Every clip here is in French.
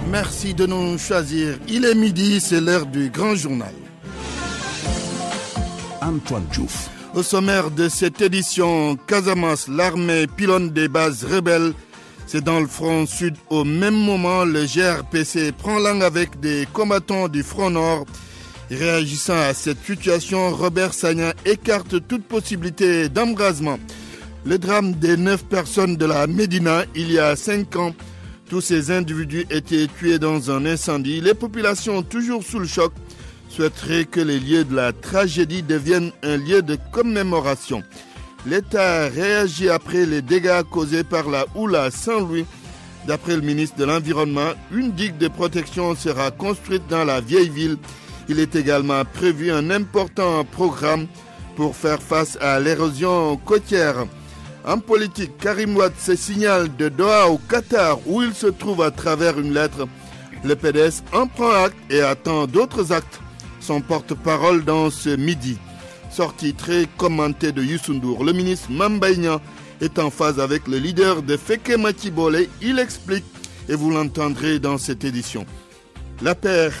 Merci de nous choisir. Il est midi, c'est l'heure du grand journal. Antoine Diouf. Au sommaire de cette édition, Casamance, l'armée pilonne des bases rebelles. C'est dans le front sud. Au même moment, le GRPC prend langue avec des combattants du front nord. Réagissant à cette situation, Robert Sagna écarte toute possibilité d'embrasement. Le drame des 9 personnes de la Médina, il y a 5 ans, tous ces individus étaient tués dans un incendie. Les populations, toujours sous le choc, souhaiteraient que les lieux de la tragédie deviennent un lieu de commémoration. L'État réagit après les dégâts causés par la houle à Saint-Louis. D'après le ministre de l'Environnement, une digue de protection sera construite dans la vieille ville. Il est également prévu un important programme pour faire face à l'érosion côtière. En politique, Karim Wade se signale de Doha au Qatar où il se trouve à travers une lettre. Le PDS en prend acte et attend d'autres actes. Son porte-parole dans ce midi. Sortie très commentée de Youssou N'Dour. Le ministre Mame Mbaye Niang est en phase avec le leader de Féké Makibole. Il explique et vous l'entendrez dans cette édition. Appelle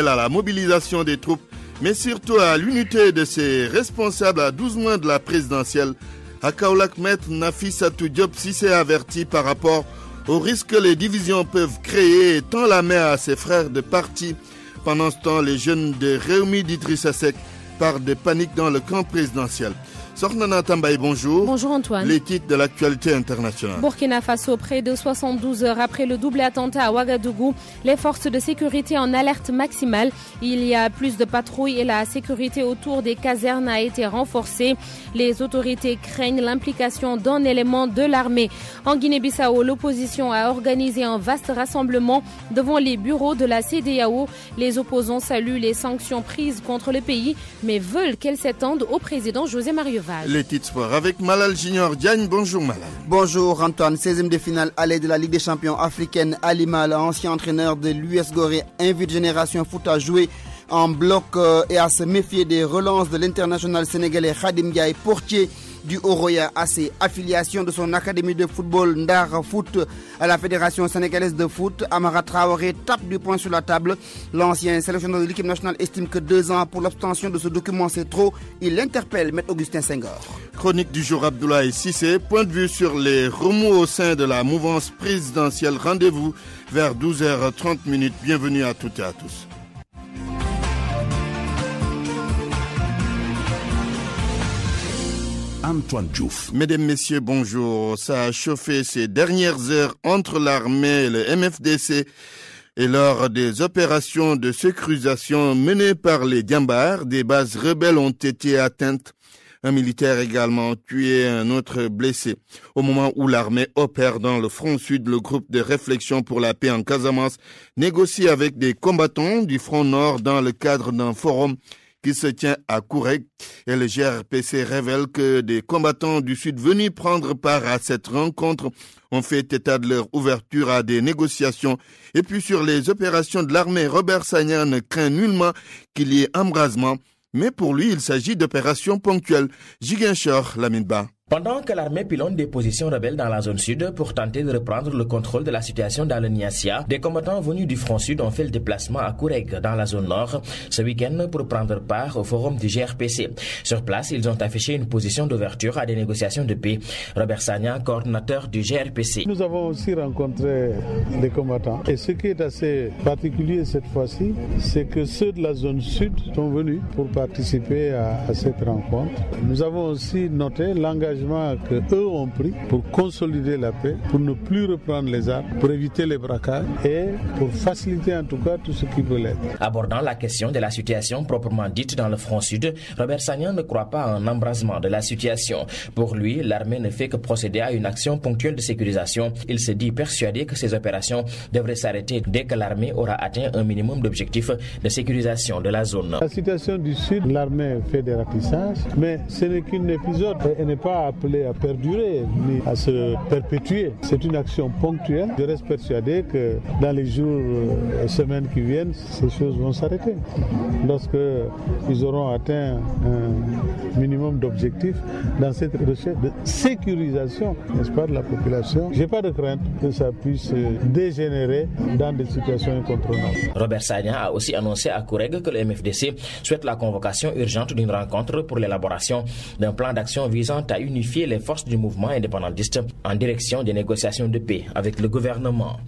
à la mobilisation des troupes, mais surtout à l'unité de ses responsables à 12 mois de la présidentielle. À Kaolack, maître Nafissatou Diop s'est averti par rapport au risque que les divisions peuvent créer et tend la main à ses frères de parti. Pendant ce temps, les jeunes de Réumi d'Idrissa Seck parlent de panique dans le camp présidentiel. Sornana Tambaye, bonjour. Bonjour Antoine. Les titres de l'actualité internationale. Burkina Faso, près de 72 heures après le double attentat à Ouagadougou, les forces de sécurité en alerte maximale. Il y a plus de patrouilles et la sécurité autour des casernes a été renforcée. Les autorités craignent l'implication d'un élément de l'armée. En Guinée-Bissau, l'opposition a organisé un vaste rassemblement devant les bureaux de la CEDEAO. Les opposants saluent les sanctions prises contre le pays, mais veulent qu'elles s'étendent au président José Mario Vaz. Les titres sport avec Malal Junior Diagne. Bonjour Malal. Bonjour Antoine. 16e de finale aller de la Ligue des champions africaine. Ali Mal, ancien entraîneur de l'US Gorée, invite Génération Foot à jouer en bloc et à se méfier des relances de l'international sénégalais Khadim Ndiaye, portier du Oroya à ses affiliations de son académie de football Ndar Foot à la Fédération sénégalaise de foot. Amara Traoré tape du poing sur la table. L'ancien sélectionneur de l'équipe nationale estime que 2 ans pour l'obtention de ce document c'est trop. Il interpelle M. Augustin Senghor. Chronique du jour Abdoulaye Cissé. Point de vue sur les remous au sein de la mouvance présidentielle. Rendez-vous vers 12h30. Bienvenue à toutes et à tous. Antoine Diouf. Mesdames, Messieurs, bonjour. Ça a chauffé ces dernières heures entre l'armée et le MFDC et lors des opérations de sécurisation menées par les Diambars, des bases rebelles ont été atteintes. Un militaire également tué, un autre blessé. Au moment où l'armée opère dans le front sud, le groupe de réflexion pour la paix en Casamance négocie avec des combattants du front nord dans le cadre d'un forum qui se tient à Koureg. Et le GRPC révèle que des combattants du Sud venus prendre part à cette rencontre ont fait état de leur ouverture à des négociations. Et puis sur les opérations de l'armée, Robert Sagna ne craint nullement qu'il y ait embrasement. Mais pour lui, il s'agit d'opérations ponctuelles. Ziguinchor, Lamine Ba. Pendant que l'armée pilonne des positions rebelles dans la zone sud pour tenter de reprendre le contrôle de la situation dans le Niassia, des combattants venus du front sud ont fait le déplacement à Koureg dans la zone nord ce week-end pour prendre part au forum du GRPC. Sur place, ils ont affiché une position d'ouverture à des négociations de paix. Robert Sagna, coordinateur du GRPC. Nous avons aussi rencontré des combattants et ce qui est assez particulier cette fois-ci, c'est que ceux de la zone sud sont venus pour participer à cette rencontre. Nous avons aussi noté l'engagement que eux ont pris pour consolider la paix, pour ne plus reprendre les armes, pour éviter les braquages et pour faciliter en tout cas tout ce qui peut l'être. Abordant la question de la situation proprement dite dans le front sud, Robert Sagna ne croit pas à un embrasement de la situation. Pour lui, l'armée ne fait que procéder à une action ponctuelle de sécurisation. Il se dit persuadé que ces opérations devraient s'arrêter dès que l'armée aura atteint un minimum d'objectifs de sécurisation de la zone. La situation du sud, l'armée fait des ratissages, mais ce n'est qu'un épisode et n'est pas appelée à perdurer ni à se perpétuer. C'est une action ponctuelle. Je reste persuadé que dans les jours et semaines qui viennent, ces choses vont s'arrêter. Lorsqu'ils auront atteint un minimum d'objectifs dans cette recherche de sécurisation, n'est-ce pas, de la population, je n'ai pas de crainte que ça puisse dégénérer dans des situations incontrôlables. Robert Sagna a aussi annoncé à Koureg que le MFDC souhaite la convocation urgente d'une rencontre pour l'élaboration d'un plan d'action visant à unifier les forces du mouvement indépendantiste en direction des négociations de paix avec le gouvernement.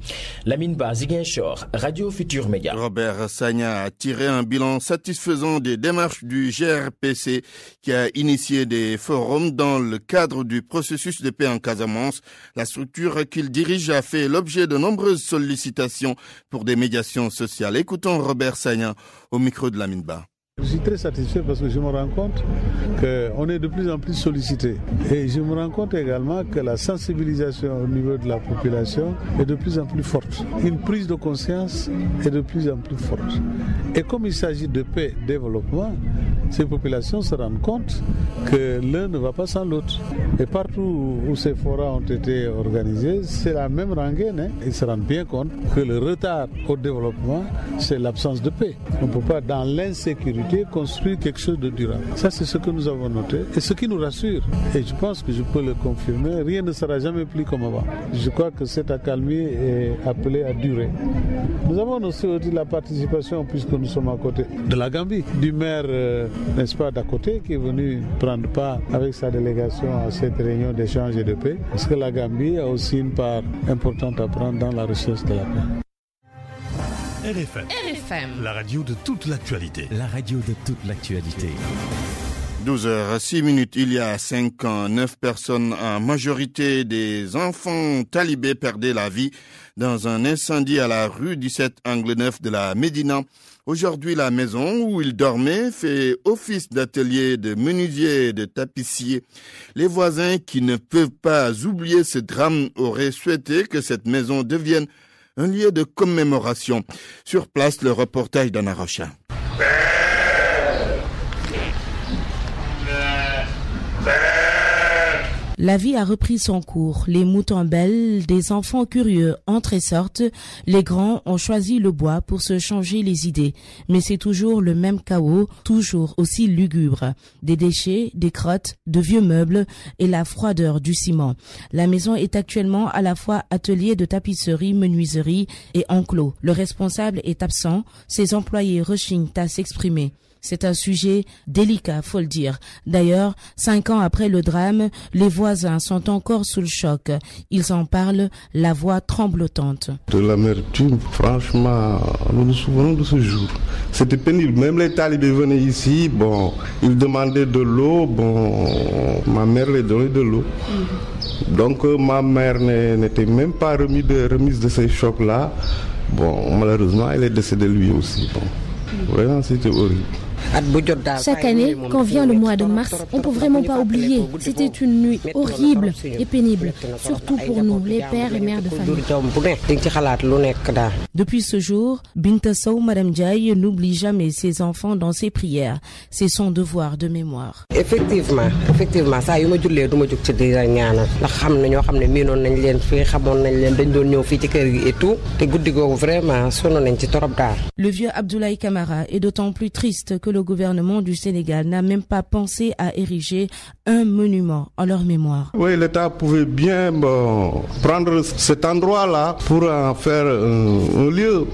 Lamine Ba, Ziguinchor, Radio Futur Média. Robert Sagna a tiré un bilan satisfaisant des démarches du GRPC qui a initié des forums dans le cadre du processus de paix en Casamance. La structure qu'il dirige a fait l'objet de nombreuses sollicitations pour des médiations sociales. Écoutons Robert Sagna au micro de Lamine Ba. Je suis très satisfait parce que je me rends compte qu'on est de plus en plus sollicité. Et je me rends compte également que la sensibilisation au niveau de la population est de plus en plus forte. Une prise de conscience est de plus en plus forte. Et comme il s'agit de paix et développement, ces populations se rendent compte que l'un ne va pas sans l'autre. Et partout où ces forats ont été organisés, c'est la même rengaine. Ils se rendent bien compte que le retard au développement, c'est l'absence de paix. On ne peut pas, dans l'insécurité, construire quelque chose de durable. Ça, c'est ce que nous avons noté et ce qui nous rassure. Et je pense que je peux le confirmer, rien ne sera jamais plus comme avant. Je crois que cette accalmie est appelée à durer. Nous avons aussi la participation, puisque nous sommes à côté de la Gambie, du maire, n'est-ce pas, d'à côté, qui est venu prendre part avec sa délégation à cette réunion d'échange et de paix, parce que la Gambie a aussi une part importante à prendre dans la recherche de la paix. RFM, la radio de toute l'actualité. La radio de toute l'actualité. 12h06, il y a 5 ans, 9 personnes, en majorité des enfants talibés, perdaient la vie dans un incendie à la rue 17 angle 9 de la Médina. Aujourd'hui, la maison où ils dormaient fait office d'atelier de menuisier et de tapissier. Les voisins qui ne peuvent pas oublier ce drame auraient souhaité que cette maison devienne un lieu de commémoration. Sur place, le reportage d'Anna Rocha. La vie a repris son cours. Les moutons bêlent, des enfants curieux entrent et sortent. Les grands ont choisi le bois pour se changer les idées. Mais c'est toujours le même chaos, toujours aussi lugubre. Des déchets, des crottes, de vieux meubles et la froideur du ciment. La maison est actuellement à la fois atelier de tapisserie, menuiserie et enclos. Le responsable est absent. Ses employés rechignent à s'exprimer. C'est un sujet délicat, faut le dire. D'ailleurs, 5 ans après le drame, les voisins sont encore sous le choc. Ils en parlent, la voix tremblotante. De l'amertume, franchement, nous nous souvenons de ce jour. C'était pénible. Même les talibés venaient ici, ils demandaient de l'eau, ma mère les donnait de l'eau. Donc ma mère n'était même pas remise de ces chocs-là. Malheureusement, elle est décédée lui aussi. Vraiment, c'était horrible. Chaque année, quand vient le mois de mars, on ne peut vraiment pas oublier. C'était une nuit horrible et pénible, surtout pour nous, les pères et mères de famille. Depuis ce jour, Binta Sow, Madame Diaye, n'oublie jamais ses enfants dans ses prières. C'est son devoir de mémoire. Effectivement, ça y est, le vieux Abdoulaye Camara est d'autant plus triste que le gouvernement du Sénégal n'a même pas pensé à ériger un monument en leur mémoire. Oui, l'État pouvait bien prendre cet endroit-là pour en faire un lieu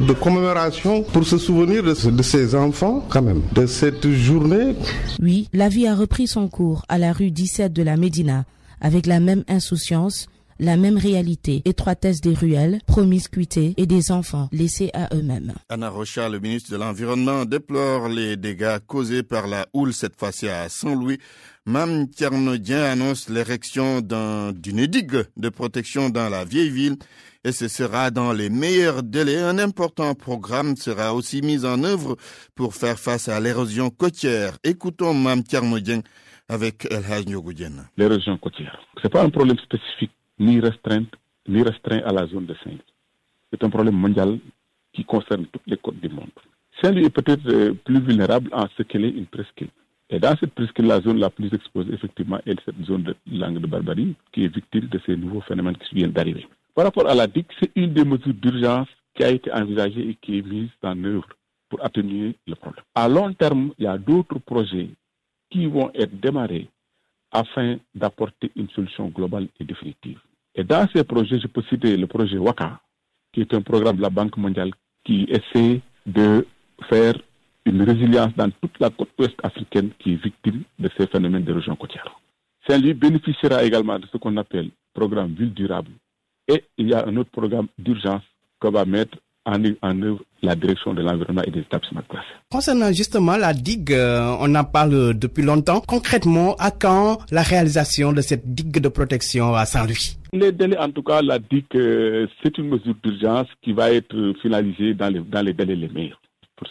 de commémoration pour se souvenir de ces enfants, quand même, de cette journée. Oui, la vie a repris son cours à la rue 17 de la Médina, avec la même insouciance, la même réalité, étroitesse des ruelles, promiscuité et des enfants laissés à eux-mêmes. Anna Rocha, le ministre de l'Environnement, déplore les dégâts causés par la houle, cette fois-ci à Saint-Louis. Mme Tiernodien annonce l'érection d'une digue de protection dans la vieille ville et ce sera dans les meilleurs délais. Un important programme sera aussi mis en œuvre pour faire face à l'érosion côtière. Écoutons Mme Tiernodien avec El Hadj Ndiogou-Diène. L'érosion côtière, c'est pas un problème spécifique ni restreint à la zone de Saint-Louis. C'est un problème mondial qui concerne toutes les côtes du monde. Saint-Louis est peut-être plus vulnérable en ce qu'elle est une presqu'île. Et dans cette presqu'île, la zone la plus exposée, effectivement, est cette zone de Langue de Barbarie, qui est victime de ces nouveaux phénomènes qui viennent d'arriver. Par rapport à la DIC, c'est une des mesures d'urgence qui a été envisagée et qui est mise en œuvre pour atténuer le problème. À long terme, il y a d'autres projets qui vont être démarrés afin d'apporter une solution globale et définitive. Et dans ces projets, je peux citer le projet WACA, qui est un programme de la Banque mondiale qui essaie de faire une résilience dans toute la côte ouest africaine qui est victime de ces phénomènes d'érosion côtière. Saint-Louis bénéficiera également de ce qu'on appelle programme Ville durable. Et il y a un autre programme d'urgence qu'on va mettre en œuvre la direction de l'environnement et des établissements classés. Concernant justement la digue, on en parle depuis longtemps. Concrètement, à quand la réalisation de cette digue de protection à Saint-Louis? Les délais, en tout cas, la digue, c'est une mesure d'urgence qui va être finalisée dans les délais les meilleurs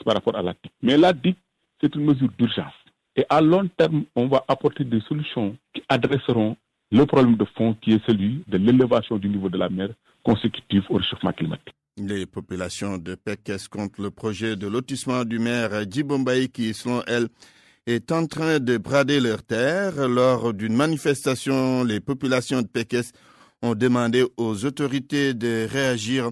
par rapport à la digue. Mais la digue, c'est une mesure d'urgence. Et à long terme, on va apporter des solutions qui adresseront le problème de fond qui est celui de l'élévation du niveau de la mer consécutive au réchauffement climatique. Les populations de Pekes contre le projet de lotissement du maire Djibombaï qui, selon elle, est en train de brader leurs terres. Lors d'une manifestation, les populations de Pekes ont demandé aux autorités de réagir.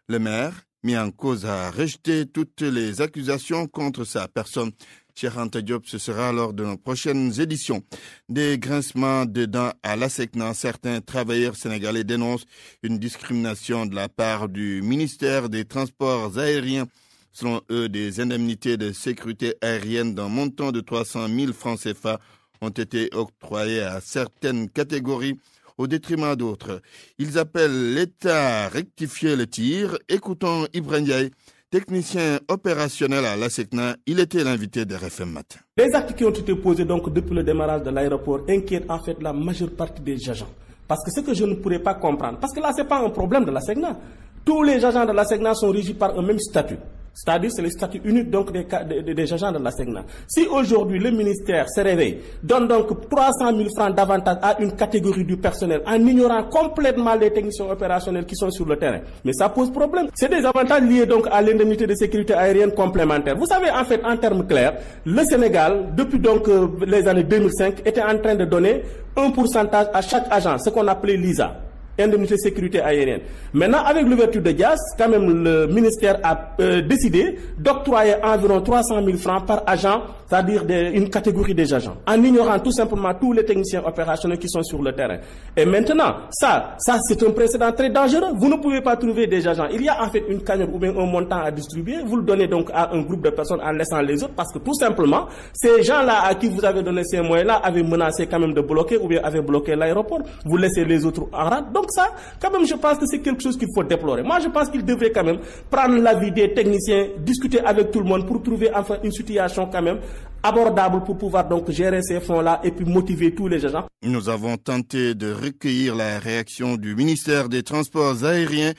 Le maire, mis en cause, a rejeté toutes les accusations contre sa personne. Cheikh Anta Diop, ce sera lors de nos prochaines éditions. Des grincements de dents à l'ASECNA. Certains travailleurs sénégalais dénoncent une discrimination de la part du ministère des Transports aériens. Selon eux, des indemnités de sécurité aérienne d'un montant de 300 000 francs CFA ont été octroyées à certaines catégories au détriment d'autres. Ils appellent l'État à rectifier le tir. Écoutons Ibrahim Ndiaye, technicien opérationnel à l'ASECNA. Il était l'invité de RFM Matin. Les actes qui ont été posés donc depuis le démarrage de l'aéroport inquiètent en fait la majeure partie des agents. Parce que ce que je ne pourrais pas comprendre, parce que là, ce n'est pas un problème de l'ASECNA. Tous les agents de l'ASECNA sont régis par un même statut. C'est-à-dire, c'est le statut unique donc des agents de l'ASECNA. Si aujourd'hui le ministère se réveille, donne donc 300 000 francs d'avantage à une catégorie du personnel en ignorant complètement les techniciens opérationnels qui sont sur le terrain, mais ça pose problème. C'est des avantages liés donc à l'indemnité de sécurité aérienne complémentaire. Vous savez, en fait, en termes clairs, le Sénégal, depuis donc les années 2005, était en train de donner un pourcentage à chaque agent, ce qu'on appelait l'ISA. Indemnité de sécurité aérienne. Maintenant, avec l'ouverture de Dias, quand même, le ministère a décidé d'octroyer environ 300 000 francs par agent, c'est-à-dire une catégorie des agents, en ignorant tout simplement tous les techniciens opérationnels qui sont sur le terrain. Et maintenant, ça c'est un précédent très dangereux. Vous ne pouvez pas trouver des agents. Il y a en fait une cagnotte ou bien un montant à distribuer. Vous le donnez donc à un groupe de personnes en laissant les autres, parce que tout simplement, ces gens-là à qui vous avez donné ces moyens-là avaient menacé quand même de bloquer ou bien avaient bloqué l'aéroport. Vous laissez les autres en rade. Donc ça, quand même, je pense que c'est quelque chose qu'il faut déplorer. Moi, je pense qu'il devrait quand même prendre l'avis des techniciens, discuter avec tout le monde pour trouver enfin une situation quand même abordable pour pouvoir donc gérer ces fonds-là et puis motiver tous les agents. Nous avons tenté de recueillir la réaction du ministère des Transports aériens,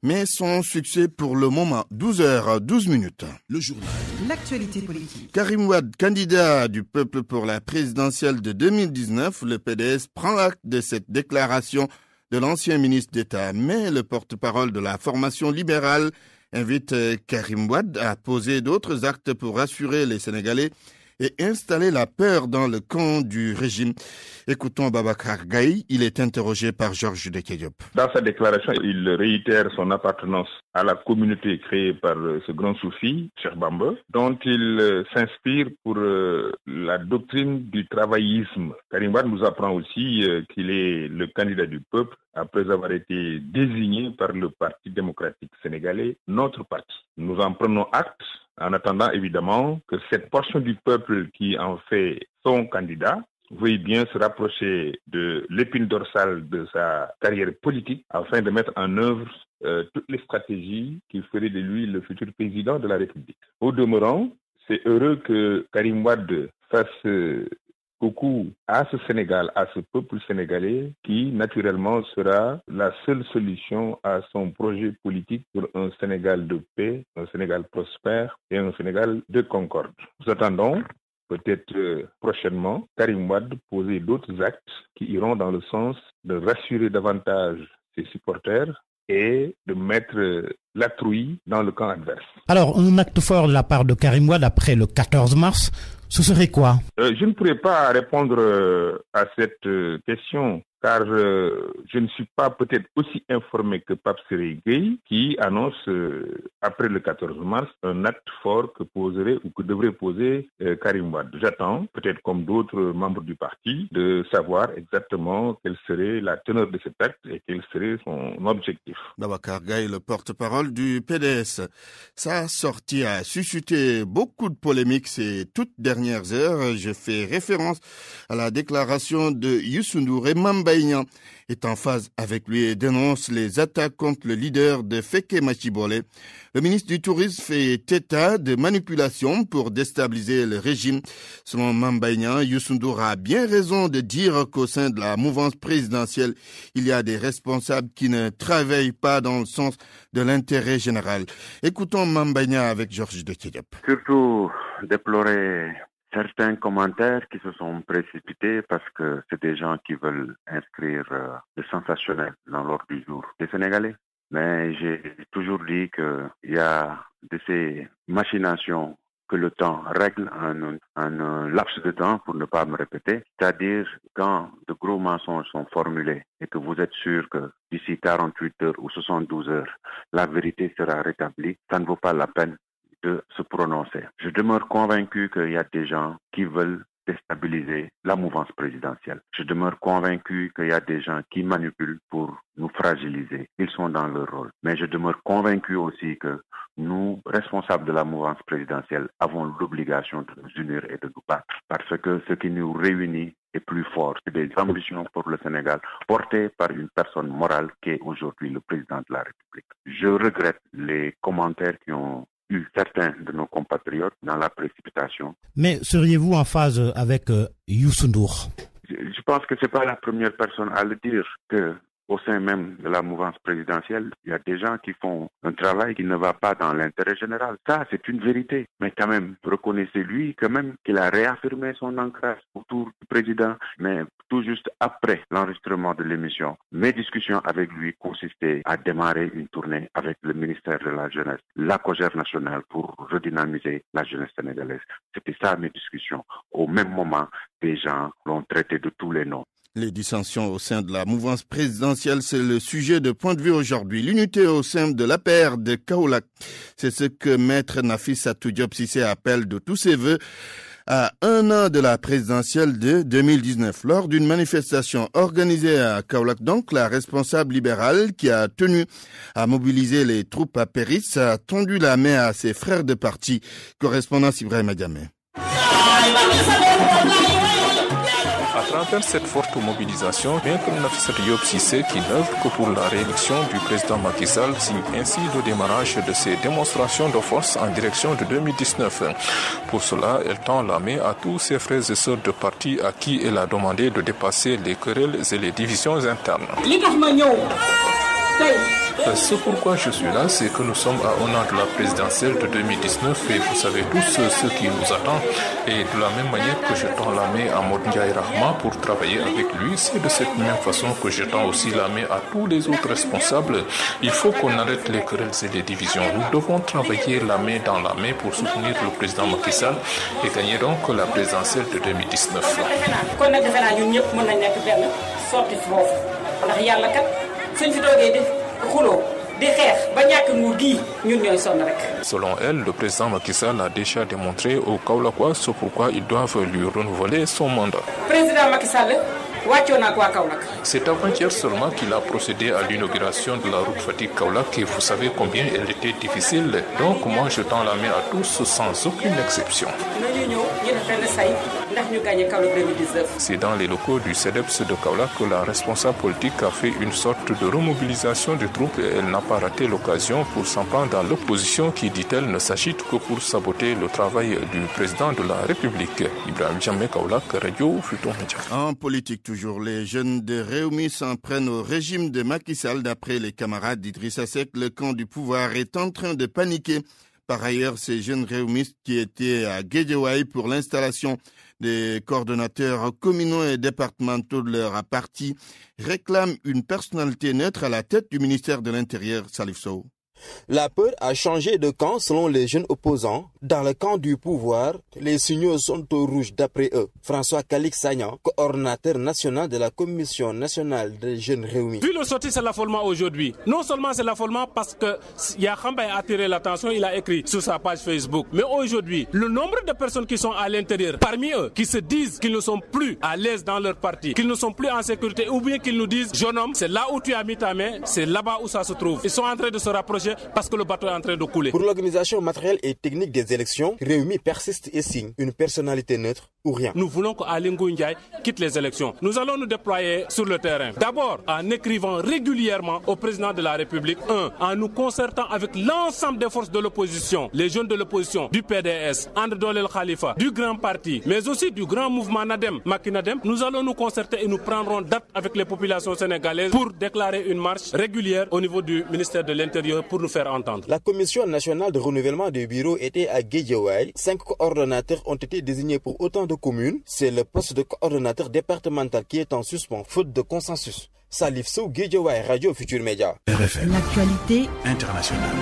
mais sans succès pour le moment. 12h12. Le journal. L'actualité politique. Karim Wade, candidat du peuple pour la présidentielle de 2019, le PDS prend acte de cette déclaration de l'ancien ministre d'État, mais le porte-parole de la formation libérale invite Karim Wade à poser d'autres actes pour rassurer les Sénégalais et installer la peur dans le camp du régime. Écoutons Babacar Gaye, il est interrogé par Georges Dekediop. Dans sa déclaration, il réitère son appartenance à la communauté créée par ce grand soufi, Cheikh Bamba, dont il s'inspire pour la doctrine du travaillisme. Karim Wade nous apprend aussi qu'il est le candidat du peuple après avoir été désigné par le Parti démocratique sénégalais, notre parti. Nous en prenons acte en attendant évidemment que cette portion du peuple qui en fait son candidat veuille bien se rapprocher de l'épine dorsale de sa carrière politique afin de mettre en œuvre toutes les stratégies qui feraient de lui le futur président de la République. Au demeurant, c'est heureux que Karim Wade fasse coucou à ce Sénégal, à ce peuple sénégalais qui, naturellement, sera la seule solution à son projet politique pour un Sénégal de paix, un Sénégal prospère et un Sénégal de concorde. Nous attendons, peut-être prochainement, Karim Wade poser d'autres actes qui iront dans le sens de rassurer davantage ses supporters et de mettre la trouille dans le camp adverse. Alors, un acte fort de la part de Karim Wade après le 14 mars, ce serait quoi? Je ne pourrais pas répondre à cette question, car je ne suis pas peut-être aussi informé que Pape Siré Gueye, qui annonce après le 14 mars un acte fort que poserait ou que devrait poser Karim Wade. J'attends, peut-être comme d'autres membres du parti, de savoir exactement quelle serait la teneur de cet acte et quel serait son objectif. Babacar Gaye, le porte-parole du PDS. Sa sortie a suscité beaucoup de polémiques ces toutes dernières heures. Je fais référence à la déclaration de Youssou N'Dour et Mamba Ignan est en phase avec lui et dénonce les attaques contre le leader de Féké Machibole. Le ministre du Tourisme fait état de manipulation pour déstabiliser le régime. Selon Mamba Ignan, Youssou N'Dour a bien raison de dire qu'au sein de la mouvance présidentielle, il y a des responsables qui ne travaillent pas dans le sens de l'intérêt général. Écoutons Mamba Ignan avec Georges de Kédiop. Surtout déplorer certains commentaires qui se sont précipités parce que c'est des gens qui veulent inscrire le sensationnel dans l'ordre du jour des Sénégalais. Mais j'ai toujours dit qu'il y a de ces machinations que le temps règle en un laps de temps, pour ne pas me répéter. C'est-à-dire, quand de gros mensonges sont formulés et que vous êtes sûr que d'ici 48 heures ou 72 heures, la vérité sera rétablie, ça ne vaut pas la peine de se prononcer. Je demeure convaincu qu'il y a des gens qui veulent déstabiliser la mouvance présidentielle. Je demeure convaincu qu'il y a des gens qui manipulent pour nous fragiliser. Ils sont dans leur rôle. Mais je demeure convaincu aussi que nous, responsables de la mouvance présidentielle, avons l'obligation de nous unir et de nous battre. Parce que ce qui nous réunit est plus fort. C'est des ambitions pour le Sénégal portées par une personne morale qui est aujourd'hui le président de la République. Je regrette les commentaires qui ont eu certains de nos compatriotes dans la précipitation. Mais seriez-vous en phase avec Youssou N'Dour? Je pense que c'est pas la première personne à le dire, que au sein même de la mouvance présidentielle, il y a des gens qui font un travail qui ne va pas dans l'intérêt général. Ça, c'est une vérité. Mais quand même, reconnaissez-lui quand même qu'il a réaffirmé son ancrage autour du président. Mais tout juste après l'enregistrement de l'émission, mes discussions avec lui consistaient à démarrer une tournée avec le ministère de la Jeunesse, la Cogère nationale, pour redynamiser la jeunesse sénégalaise. C'était ça mes discussions. Au même moment, des gens l'ont traité de tous les noms. Les dissensions au sein de la mouvance présidentielle, c'est le sujet de point de vue aujourd'hui. L'unité au sein de l'APR de Kaolack, c'est ce que Maître Nafissatou Diop Cissé appelle de tous ses voeux à un an de la présidentielle de 2019. Lors d'une manifestation organisée à Kaolack, donc, la responsable libérale qui a tenu à mobiliser les troupes à Péris a tendu la main à ses frères de parti. Correspondance Ibrahim Diamé. À travers cette forte mobilisation, Maître Nafissatou Diop Cissé, qui n'œuvre que pour la réélection du président Macky Sall, signe ainsi le démarrage de ces démonstrations de force en direction de 2019. Pour cela, elle tend la main à tous ses frères et sœurs de parti à qui elle a demandé de dépasser les querelles et les divisions internes. Ce pourquoi je suis là, c'est que nous sommes à un an de la présidentielle de 2019 et vous savez tous ce qui nous attend. Et de la même manière que je tends la main à Modou Ndiaye Rahma pour travailler avec lui, c'est de cette même façon que je tends aussi la main à tous les autres responsables. Il faut qu'on arrête les querelles et les divisions. Nous devons travailler la main dans la main pour soutenir le président Macky Sall et gagner donc la présidentielle de 2019. Selon elle, le président Macky Sall a déjà démontré aux Kaolackois ce pourquoi ils doivent lui renouveler son mandat. Président Macky Sall, c'est avant-hier seulement qu'il a procédé à l'inauguration de la route Fatick-Kaolack et vous savez combien elle était difficile. Donc moi je tends la main à tous sans aucune exception. C'est dans les locaux du CEDEPS de Kaolack que la responsable politique a fait une sorte de remobilisation des troupes et elle n'a pas raté l'occasion pour s'en prendre à l'opposition qui, dit-elle, ne s'agite que pour saboter le travail du président de la République. Ibrahim Diamé, Kaolack, Radio Futur Média. En politique toujours, les jeunes de Rewmi s'en prennent au régime de Macky Sall. D'après les camarades d'Idrissa Seck, le camp du pouvoir est en train de paniquer Par ailleurs, ces jeunes réumistes qui étaient à Guédiawaye pour l'installation des coordonnateurs communaux et départementaux de leur parti réclament une personnalité neutre à la tête du ministère de l'Intérieur, Salif Sow. La peur a changé de camp selon les jeunes opposants. Dans le camp du pouvoir, les signaux sont au rouge d'après eux. François Calix-Sagnan, coordonnateur national de la Commission nationale des jeunes réunis. Vu le sorti, c'est l'affolement aujourd'hui. Non seulement c'est l'affolement parce que Yakhamba a attiré l'attention, il a écrit sur sa page Facebook. Mais aujourd'hui, le nombre de personnes qui sont à l'intérieur, parmi eux, qui se disent qu'ils ne sont plus à l'aise dans leur parti, qu'ils ne sont plus en sécurité, ou bien qu'ils nous disent, jeune homme, c'est là où tu as mis ta main, c'est là-bas où ça se trouve. Ils sont en train de se rapprocher parce que le bateau est en train de couler. Pour l'organisation matérielle et technique des élections, Réumi persiste et signe une personnalité neutre ou rien. Nous voulons qu'Aly Ngouille Ndiaye quitte les élections. Nous allons nous déployer sur le terrain. D'abord, en écrivant régulièrement au président de la République. En nous concertant avec l'ensemble des forces de l'opposition, les jeunes de l'opposition, du PDS, André Dolel Khalifa, du grand parti, mais aussi du grand mouvement Nadem, Maki Nadem. Nous allons nous concerter et nous prendrons date avec les populations sénégalaises pour déclarer une marche régulière au niveau du ministère de l'Intérieur pour nous faire entendre. La Commission nationale de renouvellement du bureau était à Guédiawaye. 5 coordonnateurs ont été désignés pour autant de communes. C'est le poste de coordonnateur départemental qui est en suspens, faute de consensus. Salif Sow, Guédiawaye, Radio Futur Média. RFM. L'actualité internationale.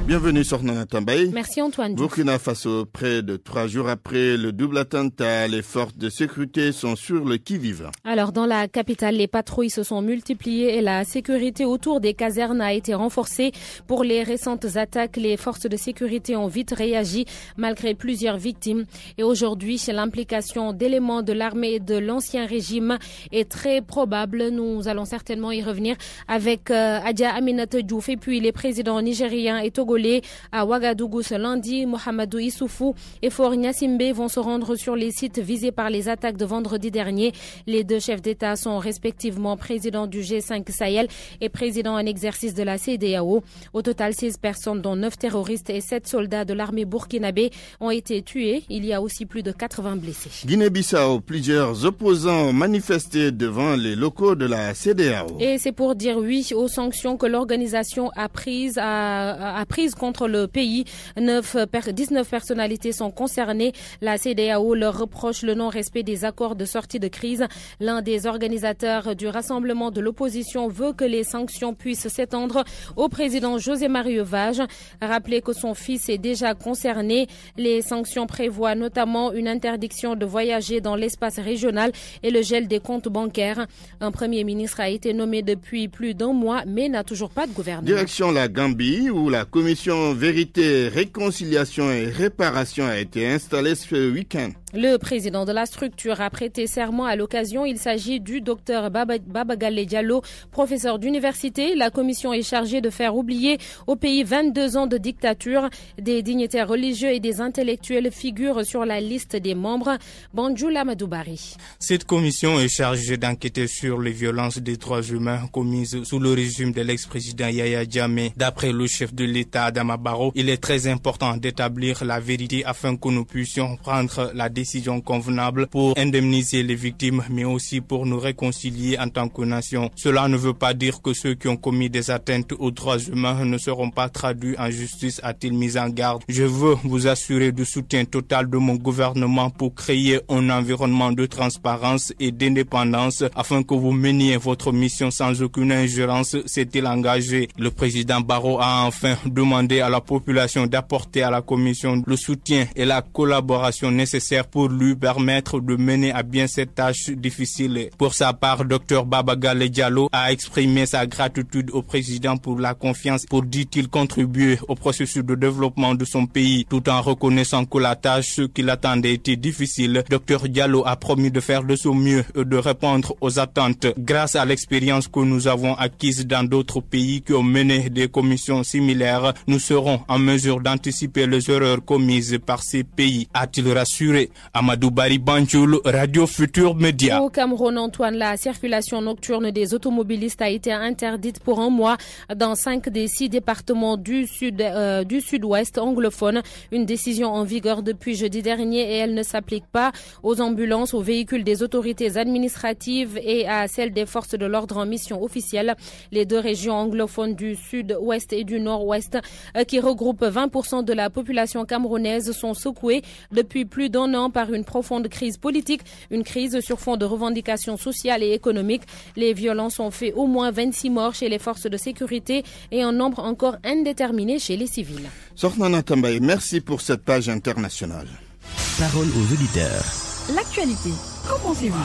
Bienvenue sur Nana Tambaye. Merci Antoine. Burkina Faso, près de 3 jours après le double attentat, les forces de sécurité sont sur le qui-vive. Alors dans la capitale, les patrouilles se sont multipliées et la sécurité autour des casernes a été renforcée. Pour les récentes attaques, les forces de sécurité ont vite réagi malgré plusieurs victimes. Et aujourd'hui, l'implication d'éléments de l'armée et de l'ancien régime est très probable. Nous allons certainement y revenir avec Adja Aminata Diouf et puis les présidents nigériens et togolais à Ouagadougou ce lundi. Mohamedou Issoufou et Faure Gnassingbé vont se rendre sur les sites visés par les attaques de vendredi dernier. Les deux chefs d'État sont respectivement président du G5 Sahel et président en exercice de la CEDEAO. Au total, 6 personnes, dont 9 terroristes et 7 soldats de l'armée burkinabé, ont été tués. Il y a aussi plus de 80 blessés. Guinée-Bissau, plusieurs opposants ont manifesté devant les locaux de la CEDEAO. Et c'est pour dire oui aux sanctions que l'organisation a prises contre le pays. 19 personnalités sont concernées. La CEDEAO leur reproche le non-respect des accords de sortie de crise. L'un des organisateurs du rassemblement de l'opposition veut que les sanctions puissent s'étendre au président José Mario Vage. Rappelez que son fils est déjà concerné. Les sanctions prévoient notamment une interdiction de voyager dans l'espace régional et le gel des comptes bancaires. Un premier ministre a été nommé depuis plus d'1 mois mais n'a toujours pas de gouvernement. Direction la Gambie où la commission Vérité, Réconciliation et Réparation a été installée ce week-end. Le président de la structure a prêté serment à l'occasion. Il s'agit du docteur Babagale Diallo, professeur d'université. La commission est chargée de faire oublier au pays 22 ans de dictature. Des dignitaires religieux et des intellectuels figurent sur la liste des membres. Banjoula Madoubari. Cette commission est chargée d'enquêter sur les violences des droits humains commises sous le régime de l'ex-président Yaya Jammeh. D'après le chef de l'État, Adama Barrow, il est très important d'établir la vérité afin que nous puissions prendre la décision convenable pour indemniser les victimes, mais aussi pour nous réconcilier en tant que nation. Cela ne veut pas dire que ceux qui ont commis des atteintes aux droits humains ne seront pas traduits en justice, a-t-il mis en garde. Je veux vous assurer du soutien total de mon gouvernement pour créer un environnement de transparence et d'indépendance afin que vous meniez votre mission sans aucune ingérence, s'est-il engagé. Le président Barrow a enfin demandé à la population d'apporter à la commission le soutien et la collaboration nécessaires pour lui permettre de mener à bien cette tâche difficile. Pour sa part, Dr Babagale Diallo a exprimé sa gratitude au président pour la confiance pour, dit-il, contribuer au processus de développement de son pays, tout en reconnaissant que la tâche qui l'attendait était difficile. Dr Diallo a promis de faire de son mieux et de répondre aux attentes. Grâce à l'expérience que nous avons acquise dans d'autres pays qui ont mené des commissions similaires, nous serons en mesure d'anticiper les erreurs commises par ces pays, a-t-il rassuré. Amadou Bari Banjoul, Radio Futur Média. Au Cameroun, Antoine, la circulation nocturne des automobilistes a été interdite pour un mois dans 5 des 6 départements du sud-ouest anglophone. Une décision en vigueur depuis jeudi dernier et elle ne s'applique pas aux ambulances, aux véhicules des autorités administratives et à celles des forces de l'ordre en mission officielle. Les 2 régions anglophones du sud-ouest et du nord-ouest, qui regroupent 20% de la population camerounaise, sont secouées depuis plus d'1 an par une profonde crise politique, une crise sur fond de revendications sociales et économiques. Les violences ont fait au moins 26 morts chez les forces de sécurité et un nombre encore indéterminé chez les civils. Sornana Tambaye, merci pour cette page internationale. Parole aux auditeurs. L'actualité, qu'en pensez-vous?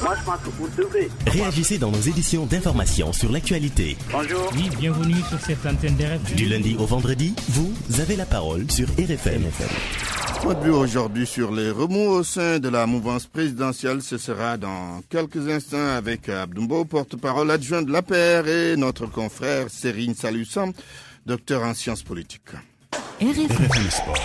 Moi, je pense que vous devez. Réagissez dans nos éditions d'information sur l'actualité. Bonjour. Oui, bienvenue sur cette antenne d'RFM. Du lundi au vendredi, vous avez la parole sur RFM. Point de vue aujourd'hui sur les remous au sein de la mouvance présidentielle. Ce sera dans quelques instants avec Abdoumbo, porte-parole adjoint de l'APR, et notre confrère Serine Salussam, docteur en sciences politiques. RFM Sport.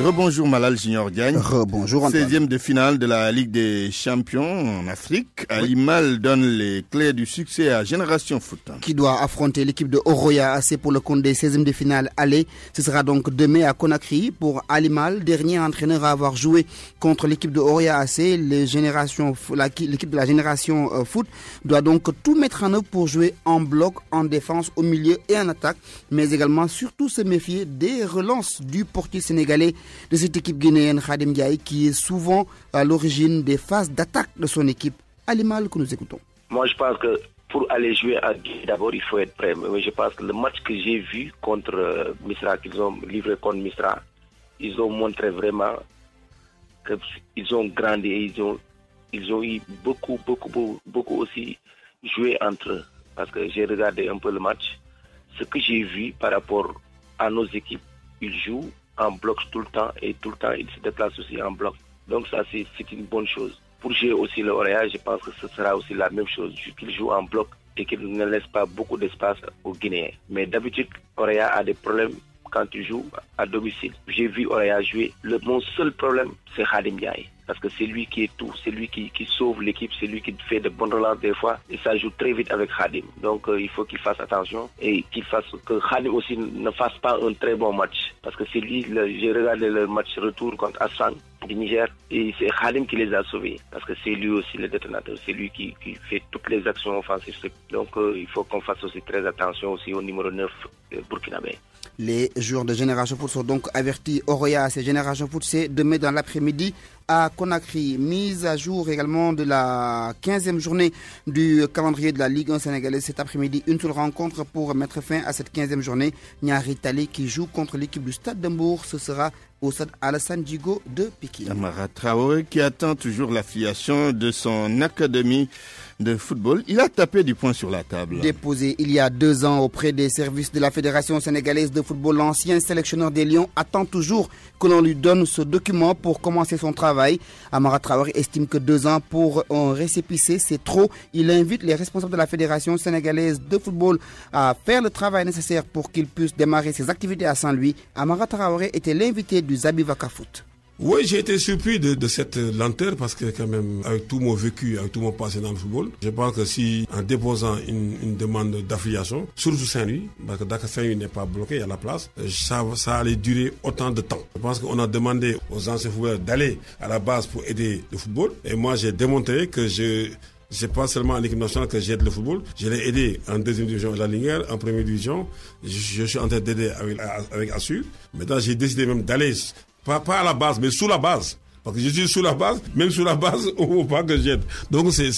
Rebonjour Malal Junior Diagne. Rebonjour Antoine. 16e de finale de la Ligue des Champions en Afrique. Ali Mal donne les clés du succès à Génération Foot, qui doit affronter l'équipe de Oroya AC pour le compte des 16e de finale aller. Ce sera donc demain à Conakry pour Ali Mal, dernier entraîneur à avoir joué contre l'équipe de Oroya AC. L'équipe de la Génération Foot doit donc tout mettre en œuvre pour jouer en bloc, en défense, au milieu et en attaque, mais également surtout se méfier des relances du portier sénégalais de cette équipe guinéenne, Khadim Ndiaye, qui est souvent à l'origine des phases d'attaque de son équipe. Ali Mal, que nous écoutons. Moi, je pense que pour aller jouer à Guinée, d'abord, il faut être prêt. Mais je pense que le match que j'ai vu contre Misra, qu'ils ont livré contre Misra, ils ont montré vraiment qu'ils ont grandi et ils ont eu beaucoup aussi joué entre eux. Parce que j'ai regardé un peu le match. Ce que j'ai vu par rapport à nos équipes, ils jouent en bloc tout le temps et tout le temps ils se déplacent aussi en bloc. Donc ça c'est une bonne chose. Pour jouer aussi le Oroya, je pense que ce sera aussi la même chose, qu'ils jouent en bloc et qu'ils ne laissent pas beaucoup d'espace aux Guinéens. Mais d'habitude, Oroya a des problèmes quand il joue à domicile. J'ai vu Oroya jouer. Mon seul problème, c'est Khadim Ndiaye. Parce que c'est lui qui est tout, c'est lui qui sauve l'équipe, c'est lui qui fait de bonnes relances des fois. Et ça joue très vite avec Khadim. Donc il faut qu'il fasse attention et que Khadim aussi ne fasse pas un très bon match. Parce que c'est lui, j'ai regardé le match retour contre Assang du Niger et c'est Khadim qui les a sauvés. Parce que c'est lui aussi le détonateur, c'est lui qui fait toutes les actions offensives. Donc il faut qu'on fasse aussi très attention aussi au numéro 9 burkinabé. Les joueurs de Génération Foot sont donc avertis. Oroya, c'est Génération Foot, c'est demain dans l'après-midi à Conakry. Mise à jour également de la 15e journée du calendrier de la Ligue 1 sénégalaise. Cet après-midi, une seule rencontre pour mettre fin à cette 15e journée. Niari Tali qui joue contre l'équipe du Stade de Mbour. Ce sera au stade Alassane Djigo de Pékin. Amara Traoré qui attend toujours l'affiliation de son académie de football. Il a tapé du poing sur la table. Déposé il y a 2 ans auprès des services de la Fédération sénégalaise de football, l'ancien sélectionneur des Lions attend toujours que l'on lui donne ce document pour commencer son travail. Amara Traoré estime que 2 ans pour un récépissé, c'est trop. Il invite les responsables de la Fédération sénégalaise de football à faire le travail nécessaire pour qu'il puisse démarrer ses activités à Saint-Louis. Amara Traoré était l'invité du Zabi Vaka Foot. Oui, j'ai été surpris de cette lenteur parce que quand même, avec tout mon vécu, avec tout mon passé dans le football, je pense que si en déposant une demande d'affiliation, surtout Saint-Louis, parce que Dakar Saint-Louis n'est pas bloqué, il y a la place, ça allait durer autant de temps. Je pense qu'on a demandé aux anciens footballeurs d'aller à la base pour aider le football. Et moi, j'ai démontré que c'est pas seulement en équipe nationale que j'aide le football. Je l'ai aidé en 2e division de la Ligue 1, en 1re division. Je suis en train d'aider avec Assur. Maintenant, j'ai décidé même d'aller pas à la base, mais sous la base. Parce que je suis sous la base, même sous la base, on ne veut pas que j'aide. Donc c'est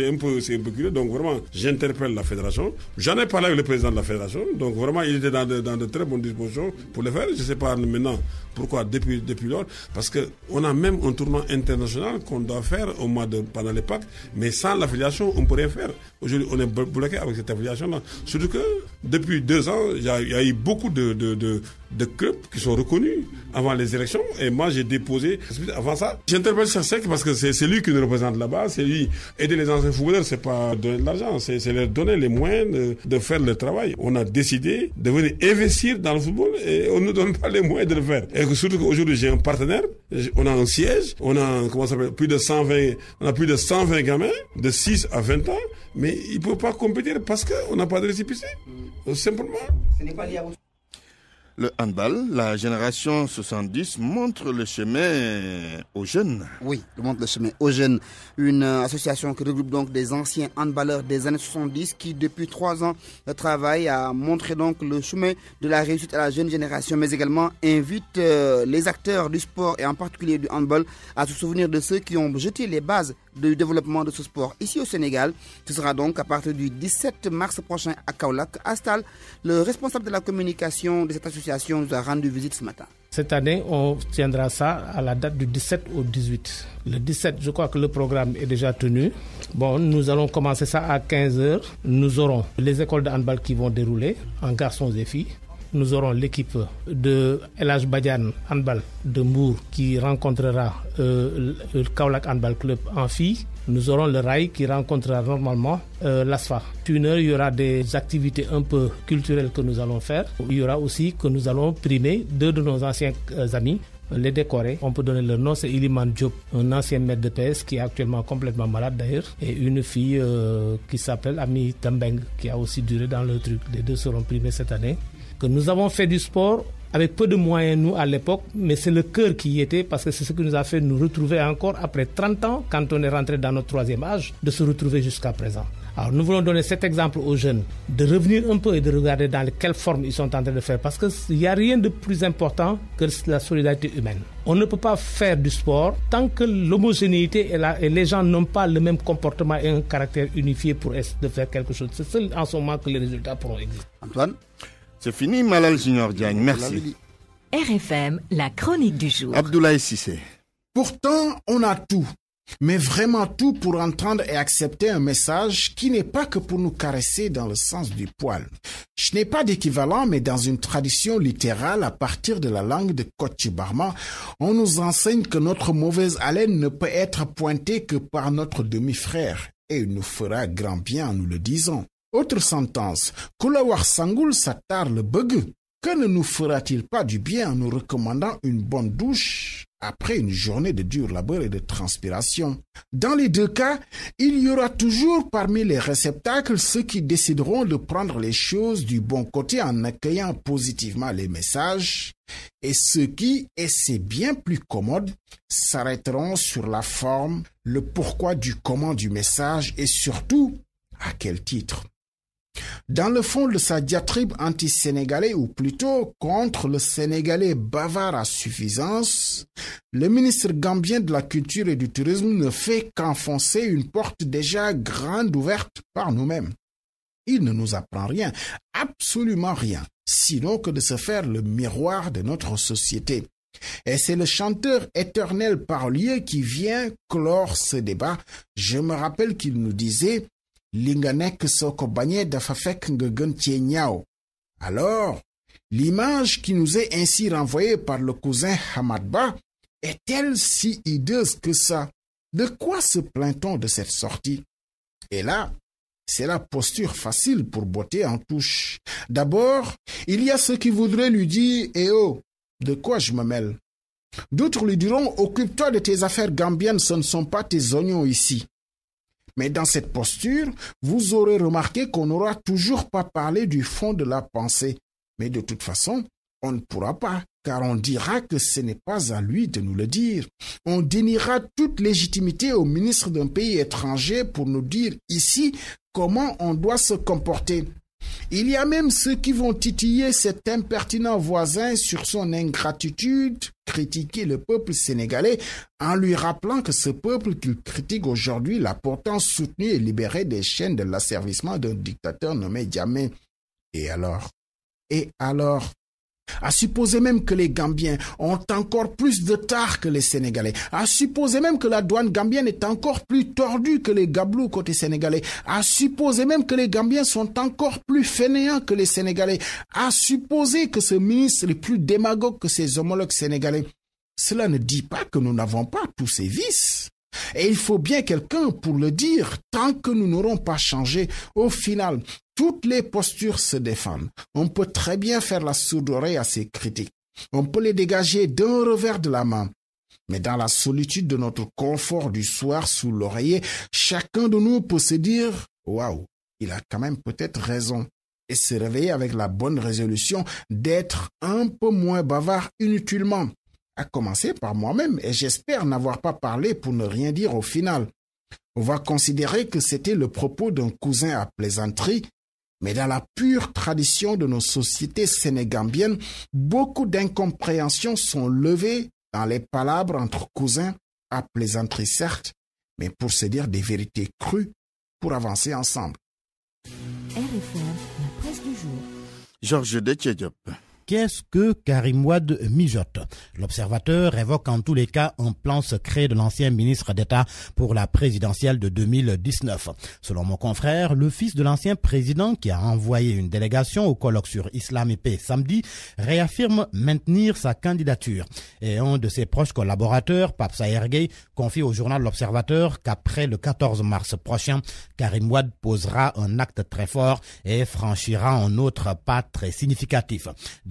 un peu curieux. Donc vraiment, j'interpelle la fédération. J'en ai parlé avec le président de la fédération. Donc vraiment, il était dans de très bonnes dispositions pour le faire. Je ne sais pas maintenant pourquoi depuis lors. Parce qu'on a même un tournoi international qu'on doit faire pendant les Pâques. Mais sans l'affiliation, on ne peut rien faire. Aujourd'hui, on est bloqué avec cette affiliation-là. Surtout que depuis 2 ans, il y a eu beaucoup de de clubs qui sont reconnus avant les élections. Et moi, j'ai déposé, avant ça, j'interpelle Cheikh parce que c'est lui qui nous représente là-bas. C'est lui, aider les anciens footballeurs, c'est pas donner de l'argent, c'est leur donner les moyens de faire le travail. On a décidé de venir investir dans le football et on ne nous donne pas les moyens de le faire. Et surtout qu'aujourd'hui, j'ai un partenaire, on a un siège, on a, plus de 120 gamins de 6 à 20 ans, mais ils ne peuvent pas compétir parce qu'on n'a pas de récépissé. Simplement. Ce n'est pas lié à vous. Le handball, la génération 70, montre le chemin aux jeunes. Oui, montre le chemin aux jeunes. Une association qui regroupe donc des anciens handballeurs des années 70 qui, depuis 3 ans, travaille à montrer donc le chemin de la réussite à la jeune génération, mais également invite les acteurs du sport et en particulier du handball à se souvenir de ceux qui ont jeté les bases du développement de ce sport. Ici au Sénégal, ce sera donc à partir du 17 mars prochain à Kaolack. Astal, le responsable de la communication de cette association, nous a rendu visite ce matin. Cette année, on tiendra ça à la date du 17 au 18. Le 17, je crois que le programme est déjà tenu. Bon, nous allons commencer ça à 15h. Nous aurons les écoles de handball qui vont dérouler en garçons et filles. Nous aurons l'équipe de El Hadj Badiane Handball de Mbour qui rencontrera le Kaolack Handball Club en filles. Nous aurons le RAI qui rencontrera normalement l'ASFA. Une heure, il y aura des activités un peu culturelles que nous allons faire. Il y aura aussi que nous allons primer 2 de nos anciens amis, les décorer. On peut donner leur nom, c'est Iliman Diop, un ancien maître de PS qui est actuellement complètement malade d'ailleurs, et une fille qui s'appelle Ami Tambeng qui a aussi duré dans le truc. Les 2 seront primés cette année. Que nous avons fait du sport avec peu de moyens, nous, à l'époque, mais c'est le cœur qui y était, parce que c'est ce qui nous a fait nous retrouver encore après 30 ans, quand on est rentré dans notre 3e âge, de se retrouver jusqu'à présent. Alors, nous voulons donner cet exemple aux jeunes, de revenir un peu et de regarder dans quelle forme ils sont en train de faire, parce qu'il n'y a rien de plus important que la solidarité humaine. On ne peut pas faire du sport tant que l'homogénéité est là et les gens n'ont pas le même comportement et un caractère unifié pour de faire quelque chose. C'est seul en ce moment que les résultats pourront exister. Antoine? C'est fini, Malal Junior Diagne. Merci. RFM, la chronique du jour. Abdoulaye Sissé. Pourtant, on a tout, mais vraiment tout pour entendre et accepter un message qui n'est pas que pour nous caresser dans le sens du poil. Je n'ai pas d'équivalent, mais dans une tradition littérale à partir de la langue de Kotchi Barma, on nous enseigne que notre mauvaise haleine ne peut être pointée que par notre demi-frère, et il nous fera grand bien en nous le disant. Autre sentence, Kulawar Sangoul Satar le bug. Que ne nous fera-t-il pas du bien en nous recommandant une bonne douche après une journée de dur labeur et de transpiration? Dans les 2 cas, il y aura toujours parmi les réceptacles ceux qui décideront de prendre les choses du bon côté en accueillant positivement les messages, et ceux qui, et c'est bien plus commode, s'arrêteront sur la forme, le pourquoi du comment du message et surtout, à quel titre. Dans le fond de sa diatribe anti-sénégalais, ou plutôt contre le sénégalais bavard à suffisance, le ministre gambien de la Culture et du Tourisme ne fait qu'enfoncer une porte déjà grande ouverte par nous-mêmes. Il ne nous apprend rien, absolument rien, sinon que de se faire le miroir de notre société. Et c'est le chanteur éternel parolier qui vient clore ce débat. Je me rappelle qu'il nous disait Linganek soko bagné dafa fek nga gën ci ñaaw. Alors, l'image qui nous est ainsi renvoyée par le cousin Hamad Ba est-elle si hideuse que ça? De quoi se plaint-on de cette sortie? Et là, c'est la posture facile pour botter en touche. D'abord, il y a ceux qui voudraient lui dire « Eh oh, de quoi je me mêle ?» D'autres lui diront « Occupe-toi de tes affaires gambiennes, ce ne sont pas tes oignons ici. » Mais dans cette posture, vous aurez remarqué qu'on n'aura toujours pas parlé du fond de la pensée. Mais de toute façon, on ne pourra pas, car on dira que ce n'est pas à lui de nous le dire. On déniera toute légitimité au ministre d'un pays étranger pour nous dire ici comment on doit se comporter. Il y a même ceux qui vont titiller cet impertinent voisin sur son ingratitude, critiquer le peuple sénégalais en lui rappelant que ce peuple qu'il critique aujourd'hui l'a pourtant soutenu et libéré des chaînes de l'asservissement d'un dictateur nommé Diamé. Et alors? À supposer même que les Gambiens ont encore plus de tares que les Sénégalais. À supposer même que la douane gambienne est encore plus tordue que les Gablous côté sénégalais. À supposer même que les Gambiens sont encore plus fainéants que les Sénégalais. À supposer que ce ministre est plus démagogue que ses homologues sénégalais. Cela ne dit pas que nous n'avons pas tous ces vices. Et il faut bien quelqu'un pour le dire. Tant que nous n'aurons pas changé, au final, toutes les postures se défendent. On peut très bien faire la sourde oreille à ces critiques. On peut les dégager d'un revers de la main. Mais dans la solitude de notre confort du soir sous l'oreiller, chacun de nous peut se dire « Waouh, il a quand même peut-être raison » et se réveiller avec la bonne résolution d'être un peu moins bavard inutilement. À commencer par moi-même, et j'espère n'avoir pas parlé pour ne rien dire au final. On va considérer que c'était le propos d'un cousin à plaisanterie, mais dans la pure tradition de nos sociétés sénégambiennes, beaucoup d'incompréhensions sont levées dans les palabres entre cousins, à plaisanterie certes, mais pour se dire des vérités crues, pour avancer ensemble. RFM, la presse du jour. Georges Detchediop. Qu'est-ce que Karim Wade mijote? L'Observateur évoque en tous les cas un plan secret de l'ancien ministre d'État pour la présidentielle de 2019. Selon mon confrère, le fils de l'ancien président qui a envoyé une délégation au colloque sur Islam et paix samedi réaffirme maintenir sa candidature. Et un de ses proches collaborateurs, Pape Saher Gueye, confie au journal L'Observateur qu'après le 14 mars prochain, Karim Wade posera un acte très fort et franchira un autre pas très significatif.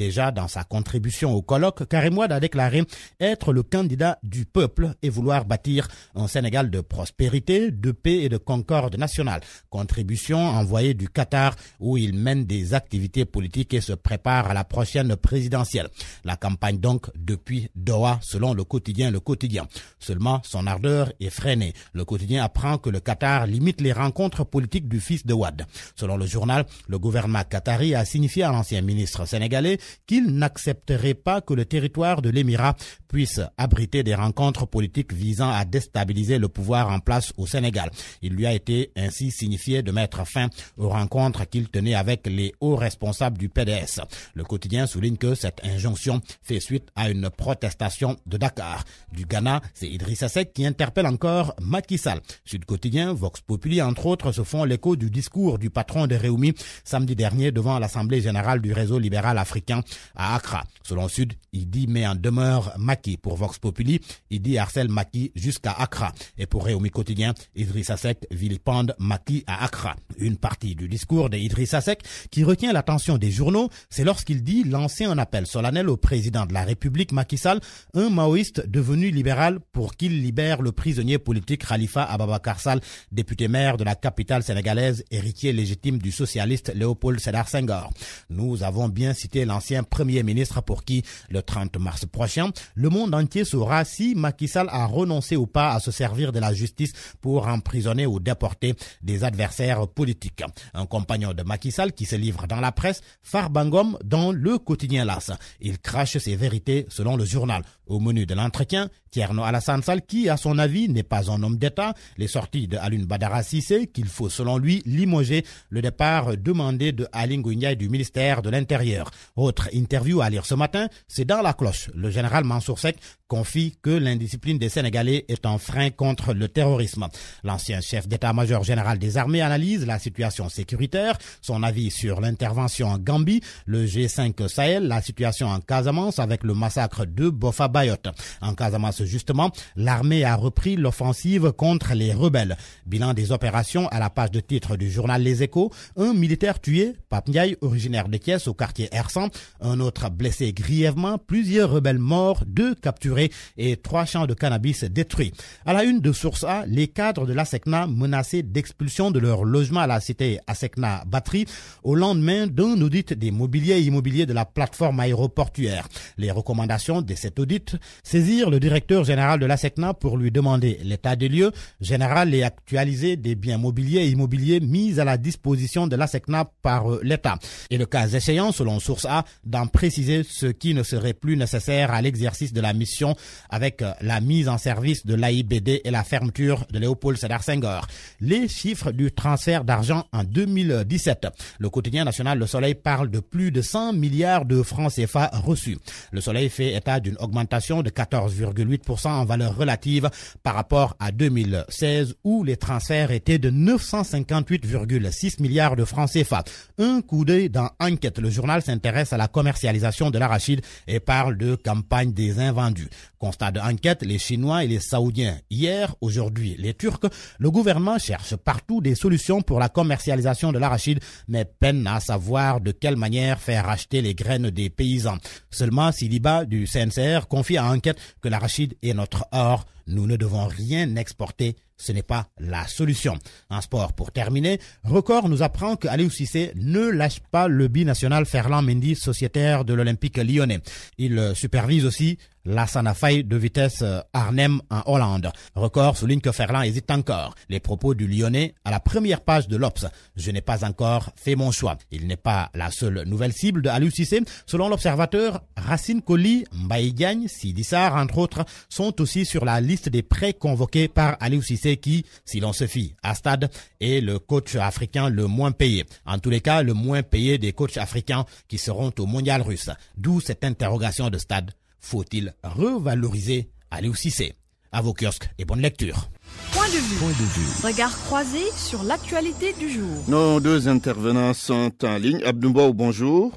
Déjà, dans sa contribution au colloque, Karim Wade a déclaré être le candidat du peuple et vouloir bâtir un Sénégal de prospérité, de paix et de concorde nationale. Contribution envoyée du Qatar où il mène des activités politiques et se prépare à la prochaine présidentielle. La campagne donc depuis Doha, selon le quotidien Le Quotidien. Seulement, son ardeur est freinée. Le quotidien apprend que le Qatar limite les rencontres politiques du fils de Wade. Selon le journal, le gouvernement qatari a signifié à l'ancien ministre sénégalais qu'il n'accepterait pas que le territoire de l'Émirat puisse abriter des rencontres politiques visant à déstabiliser le pouvoir en place au Sénégal. Il lui a été ainsi signifié de mettre fin aux rencontres qu'il tenait avec les hauts responsables du PDS. Le quotidien souligne que cette injonction fait suite à une protestation de Dakar. Du Ghana, c'est Idrissa Seck qui interpelle encore Macky Sall. Sud Quotidien, Vox Populi, entre autres, se font l'écho du discours du patron de Réumi samedi dernier devant l'Assemblée générale du réseau libéral africain à Accra. Selon Sud, il dit met en demeure Macky. Pour Vox Populi, il dit harcèle Macky jusqu'à Accra. Et pour Réumi Quotidien, Idrissa Seck vilipende Macky à Accra. Une partie du discours d'Idrissa Seck qui retient l'attention des journaux, c'est lorsqu'il dit lancer un appel solennel au président de la République Macky Sall, un maoïste devenu libéral, pour qu'il libère le prisonnier politique Khalifa Ababacar Sall, député maire de la capitale sénégalaise, héritier légitime du socialiste Léopold Sédar Senghor. Nous avons bien cité l'ancien Premier ministre pour qui, le 30 mars prochain, le monde entier saura si Macky Sall a renoncé ou pas à se servir de la justice pour emprisonner ou déporter des adversaires politiques. Un compagnon de Macky Sall qui se livre dans la presse, Farbangom, dans le quotidien LAS. Il crache ses vérités selon le journal. Au menu de l'entretien, Thierno Alassane Sall, qui à son avis n'est pas un homme d'État, les sorties de Alioune Badara Cissé, qu'il faut selon lui limoger, le départ demandé de Aly Ngouille Ndiaye du ministère de l'Intérieur. Autre interview à lire ce matin, c'est dans la cloche. Le général Mansour Seck confie que l'indiscipline des Sénégalais est un frein contre le terrorisme. L'ancien chef d'état-major général des armées analyse la situation sécuritaire, son avis sur l'intervention en Gambie, le G5 Sahel, la situation en Casamance avec le massacre de Bofa Bayotte. En Casamance justement, l'armée a repris l'offensive contre les rebelles. Bilan des opérations à la page de titre du journal Les Échos, un militaire tué, Pape Ndiaye, originaire de Thiès au quartier Ersan, un autre blessé grièvement, plusieurs rebelles morts, 2 capturés et 3 champs de cannabis détruits. À la une de Source A, les cadres de l'ASECNA menacés d'expulsion de leur logement à la cité ASECNA Batterie au lendemain d'un audit des mobiliers et immobiliers de la plateforme aéroportuaire. Les recommandations de cet audit, saisir le directeur général de l'ASECNA pour lui demander l'état des lieux général et actualiser des biens mobiliers et immobiliers mis à la disposition de l'ASECNA par l'État. Et le cas échéant, selon Source A, d'en préciser ce qui ne serait plus nécessaire à l'exercice de la mission avec la mise en service de l'AIBD et la fermeture de Léopold Sédar Senghor. Les chiffres du transfert d'argent en 2017. Le quotidien national Le Soleil parle de plus de 100 milliards de francs CFA reçus. Le Soleil fait état d'une augmentation de 14,8% en valeur relative par rapport à 2016 où les transferts étaient de 958,6 milliards de francs CFA. Un coup d'œil dans Enquête. Le journal s'intéresse à la commercialisation de l'arachide et parle de campagne des invendus. Constat de Enquête, les Chinois et les Saoudiens hier, aujourd'hui les Turcs. Le gouvernement cherche partout des solutions pour la commercialisation de l'arachide, mais peine à savoir de quelle manière faire acheter les graines des paysans. Seulement, Siliba du CNCR confie à Enquête que l'arachide est notre or. Nous ne devons rien exporter. Ce n'est pas la solution. En sport, pour terminer, Record nous apprend que Aliou Cissé ne lâche pas le binational Ferland Mendy, sociétaire de l'Olympique lyonnais. Il supervise aussi Lassana Faye de Vitesse Arnhem en Hollande. Record souligne que Ferland hésite encore. Les propos du Lyonnais à la première page de l'Obs. Je n'ai pas encore fait mon choix. Il n'est pas la seule nouvelle cible de Aliou Cissé. Selon l'observateur, Racine Colli, Mbaye Diagne, Sidi Sarr, entre autres, sont aussi sur la liste des prêts convoqués par Aliou Cissé qui, si l'on se fie à Stade, est le coach africain le moins payé. En tous les cas, le moins payé des coachs africains qui seront au mondial russe. D'où cette interrogation de Stade. Faut-il revaloriser Aliou Cissé? À vos kiosques et bonne lecture. Point de vue. Regard croisé sur l'actualité du jour. Nos deux intervenants sont en ligne. Abdoumbaou, bonjour.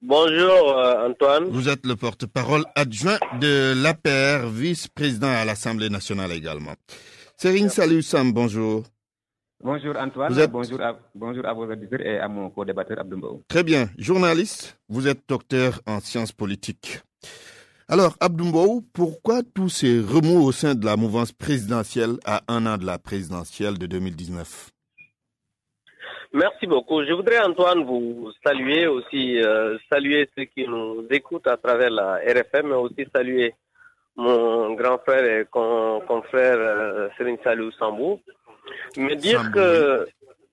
Bonjour Antoine. Vous êtes le porte-parole adjoint de l'APR, vice-président à l'Assemblée nationale également. Serigne Saliou Samb, bonjour. Bonjour Antoine, bonjour à vos auditeurs et à mon co-débatteur Abdoumbaou. Très bien. Journaliste, vous êtes docteur en sciences politiques. Alors, Abdoumbaou, pourquoi tous ces remous au sein de la mouvance présidentielle à un an de la présidentielle de 2019? Merci beaucoup. Je voudrais, Antoine, vous saluer aussi, saluer ceux qui nous écoutent à travers la RFM, mais aussi saluer mon grand frère et confrère Serigne Saliou Sambou. Me dire que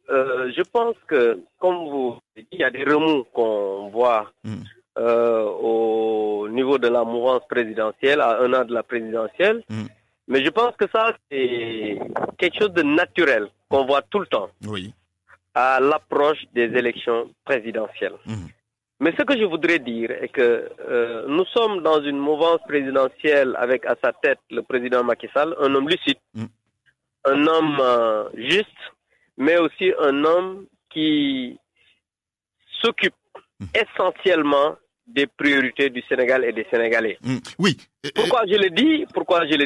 je pense que, comme vous dites, il y a des remous qu'on voit au niveau de la mouvance présidentielle, à un an de la présidentielle. Mais je pense que ça, c'est quelque chose de naturel qu'on voit tout le temps à l'approche des élections présidentielles. Mais ce que je voudrais dire est que nous sommes dans une mouvance présidentielle avec à sa tête le président Macky Sall, un homme lucide, un homme juste, mais aussi un homme qui s'occupe essentiellement des priorités du Sénégal et des Sénégalais. Oui. Pourquoi je le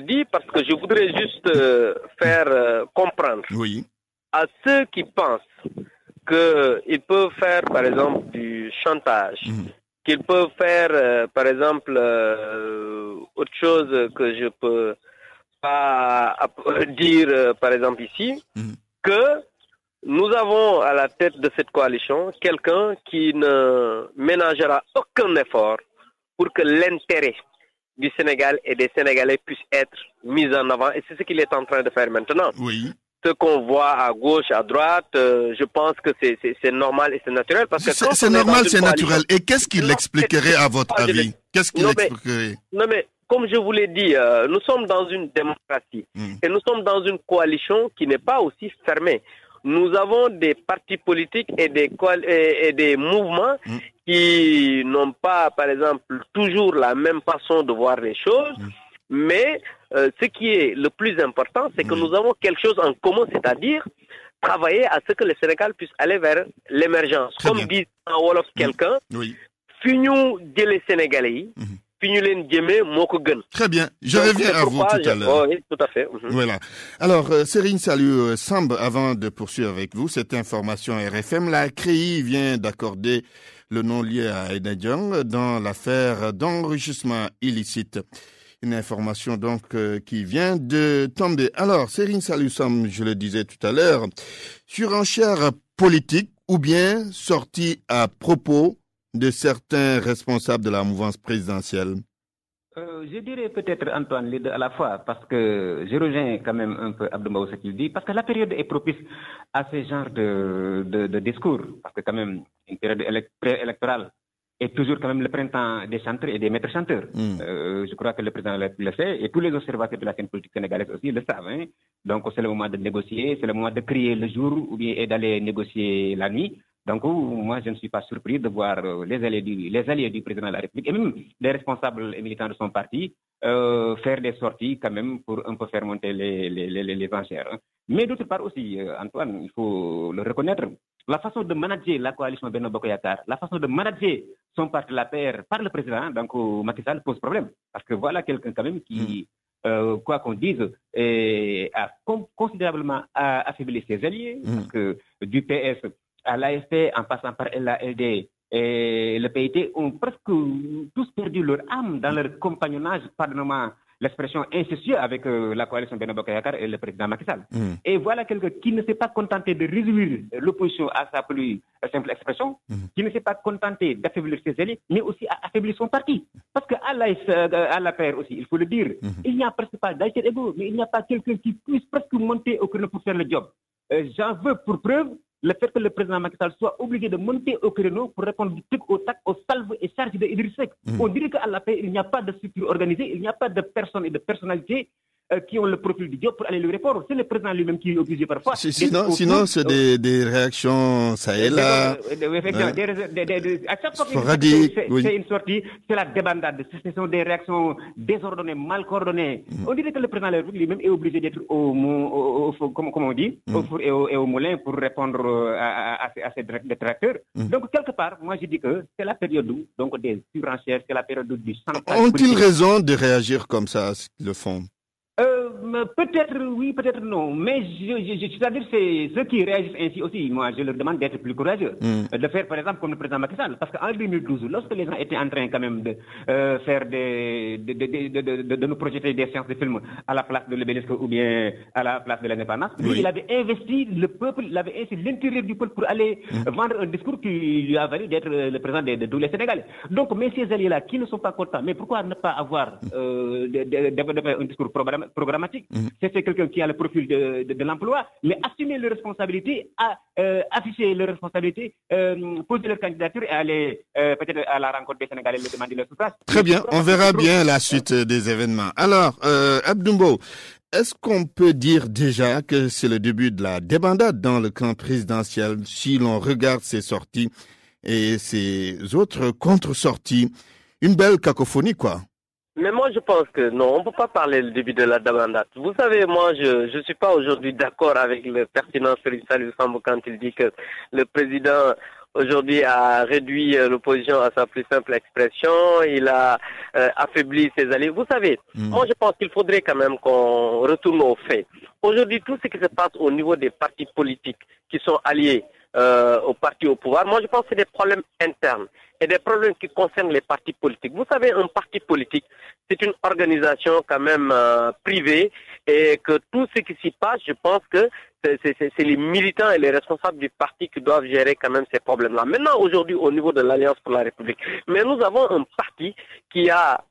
dis? Parce que je voudrais juste faire comprendre à ceux qui pensent qu'ils peuvent faire, par exemple, du chantage, qu'ils peuvent faire, par exemple, autre chose que je peux pas dire, par exemple, ici, que nous avons à la tête de cette coalition quelqu'un qui ne ménagera aucun effort pour que l'intérêt du Sénégal et des Sénégalais puisse être mis en avant. Et c'est ce qu'il est en train de faire maintenant. Ce qu'on voit à gauche, à droite, je pense que c'est normal et c'est naturel. C'est normal, c'est naturel. Et qu'est-ce qu'il expliquerait à votre avis? Qu'est-ce qu'il expliquerait? Non mais, comme je vous l'ai dit, nous sommes dans une démocratie. Et nous sommes dans une coalition qui n'est pas aussi fermée. Nous avons des partis politiques et des mouvements qui n'ont pas, par exemple, toujours la même façon de voir les choses. Mais ce qui est le plus important, c'est que nous avons quelque chose en commun, c'est-à-dire travailler à ce que le Sénégal puisse aller vers l'émergence. Comme dit en Wolof quelqu'un, Fignou les Sénégalais. Très bien, je reviens à vous tout à l'heure. Oui, tout à fait. Voilà. Alors, Serigne Saliou Samb, avant de poursuivre avec vous, cette information RFM, la CREI vient d'accorder le nom lié à Aïda Diong dans l'affaire d'enrichissement illicite. Une information donc qui vient de tomber. Alors, Serigne Saliou Samb, je le disais tout à l'heure, surenchère politique ou bien sortie à propos de certains responsables de la mouvance présidentielle? Je dirais peut-être, Antoine, les deux à la fois, parce que je rejoins quand même un peu Abdoumbaou ce qu'il dit, parce que la période est propice à ce genre de discours, parce que quand même, une période préélectorale, est toujours quand même le printemps des chanteurs et des maîtres chanteurs. Je crois que le président le fait et tous les observateurs de la scène politique sénégalaise aussi le savent. Hein. Donc c'est le moment de négocier, c'est le moment de crier le jour ou bien d'aller négocier la nuit. Donc moi je ne suis pas surpris de voir les alliés du président de la République et même des responsables et militants de son parti faire des sorties quand même pour un peu faire monter les enchères. Hein. Mais d'autre part aussi, Antoine, il faut le reconnaître, la façon de manager la coalition Benno Bokk Yakaar, la façon de manager son parti, la PR, par le président, donc Macky Sall, pose problème. Parce que voilà quelqu'un quand même qui, quoi qu'on dise, a considérablement affaibli ses alliés, parce que du PS à l'AFP, en passant par LALD et le PIT, ont presque tous perdu leur âme dans leur compagnonnage, pardonnez-moi l'expression, incestueux avec la coalition Benno Bokk Yakaar et le président Macky Sall. Et voilà quelqu'un qui ne s'est pas contenté de réduire l'opposition à sa plus simple expression, qui ne s'est pas contenté d'affaiblir ses alliés, mais aussi à affaiblir son parti. Parce qu'à la PR aussi, il faut le dire, il n'y a presque pas d'alter ego, mais il n'y a pas quelqu'un qui puisse presque monter au créneau pour faire le job. J'en veux pour preuve le fait que le président Macky Sall soit obligé de monter au créneau pour répondre du truc au tac, aux salves et charges de Idriss Seck. On dirait qu'à la paix, il n'y a pas de structure organisée, il n'y a pas de personnes et de personnalités qui ont le profil du job pour aller lui répondre. C'est le président lui-même qui est obligé parfois. Sinon c'est des réactions, ça et là. À chaque fois que c'est une sortie, c'est la débandade. Ce sont des réactions désordonnées, mal coordonnées. On dirait que le président lui-même est obligé d'être au four et au moulin pour répondre à ces détracteurs. Donc, quelque part, moi je dis que c'est la période donc des surenchères, c'est la période du chantage. Ont-ils raison de réagir comme ça, le font? Peut-être oui, peut-être non. Mais c'est-à-dire c'est ceux qui réagissent ainsi aussi. Moi, je leur demande d'être plus courageux, de faire par exemple comme le président Macky Sall, parce qu'en 2012, lorsque les gens étaient en train quand même de faire de nous projeter des séances de films à la place de l'Obélisque ou bien à la place de l'Indépendance, lui, il avait investi le peuple, il avait investi l'intérieur du peuple pour aller vendre un discours qui lui a valu d'être le président de tous les Sénégalais. Donc, mais ces alliés-là qui ne sont pas contents, mais pourquoi ne pas avoir développé un discours programmatique? C'est quelqu'un qui a le profil de l'emploi, mais assumer leurs responsabilités, afficher leurs responsabilités, poser leur candidature et aller peut-être à la rencontre des Sénégalais et demander leur suffrage. Très bien, on verra bien la suite des événements. Alors, Abdoumbo, est-ce qu'on peut dire déjà que c'est le début de la débandade dans le camp présidentiel si l'on regarde ces sorties et ces autres contre-sorties? Une belle cacophonie, quoi. Mais moi, je pense que non, on ne peut pas parler du début de la débandade. Vous savez, moi, je ne suis pas aujourd'hui d'accord avec le pertinent Salif Sambou quand il dit que le président aujourd'hui a réduit l'opposition à sa plus simple expression, il a affaibli ses alliés. Vous savez, moi, je pense qu'il faudrait quand même qu'on retourne aux faits. Aujourd'hui, tout ce qui se passe au niveau des partis politiques qui sont alliés aux partis au pouvoir, moi, je pense que c'est des problèmes internes et des problèmes qui concernent les partis politiques. Vous savez, un parti politique, c'est une organisation quand même privée et que tout ce qui s'y passe, je pense que c'est les militants et les responsables du parti qui doivent gérer quand même ces problèmes-là. Maintenant, aujourd'hui, au niveau de l'Alliance pour la République, mais nous avons un parti qui a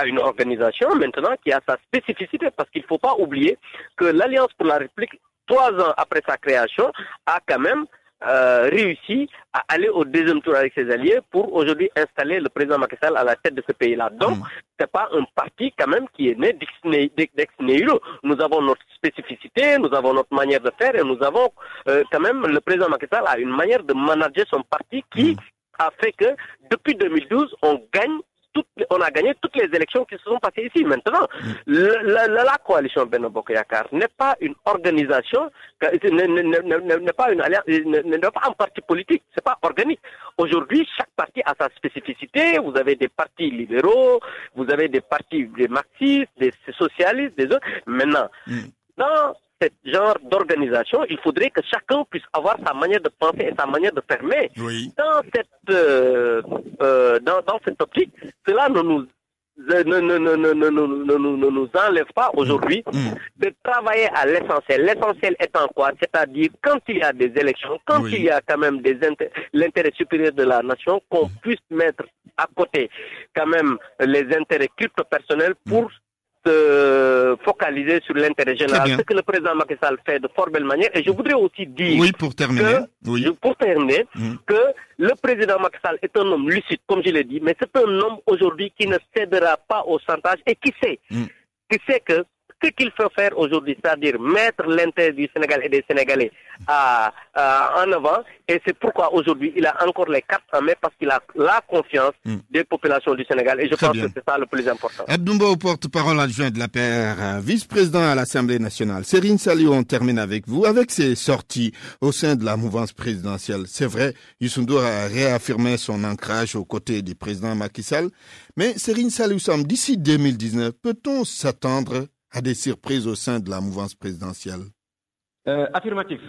une organisation maintenant, qui a sa spécificité, parce qu'il ne faut pas oublier que l'Alliance pour la République, 3 ans après sa création, a quand même réussi à aller au deuxième tour avec ses alliés pour aujourd'hui installer le président Macky Sall à la tête de ce pays-là. Donc, c'est pas un parti quand même qui est né d'ex nihilo. Nous avons notre spécificité, nous avons notre manière de faire et nous avons quand même, le président Macky Sall a une manière de manager son parti qui a fait que depuis 2012, on a gagné toutes les élections qui se sont passées ici. Maintenant, la coalition Benno Bokk Yakaar n'est pas une organisation, n'est pas une alliance, n'est pas un parti politique, c'est pas organique. Aujourd'hui, chaque parti a sa spécificité. Vous avez des partis libéraux, vous avez des partis des marxistes, des socialistes, des autres. Maintenant, dans ce genre d'organisation, il faudrait que chacun puisse avoir sa manière de penser et sa manière de faire. Mais dans cette optique, cela ne nous enlève pas aujourd'hui de travailler à l'essentiel. L'essentiel étant quoi? C'est-à-dire quand il y a des élections, quand il y a quand même l'intérêt supérieur de la nation, qu'on puisse mettre à côté quand même les intérêts crypto-personnels pour focaliser sur l'intérêt général, ce que le président Macky Sall fait de fort belle manière. Et je voudrais aussi dire pour terminer, que le président Macky Sall est un homme lucide, comme je l'ai dit, mais c'est un homme aujourd'hui qui ne cédera pas au chantage et qui sait que ce qu'il faut faire aujourd'hui, c'est-à-dire mettre l'intérêt du Sénégal et des Sénégalais en avant. Et c'est pourquoi aujourd'hui, il a encore les cartes en main parce qu'il a la confiance des populations du Sénégal. Et je pense que c'est ça le plus important. Abdoumbo, porte-parole adjoint de l'APR, vice-président à l'Assemblée nationale. Serigne Saliou, on termine avec vous. Avec ses sorties au sein de la mouvance présidentielle, c'est vrai, Youssou N'Dour a réaffirmé son ancrage aux côtés du président Macky Sall. Mais Serigne Saliou Sam, d'ici 2019, peut-on s'attendre à des surprises au sein de la mouvance présidentielle? Affirmatif.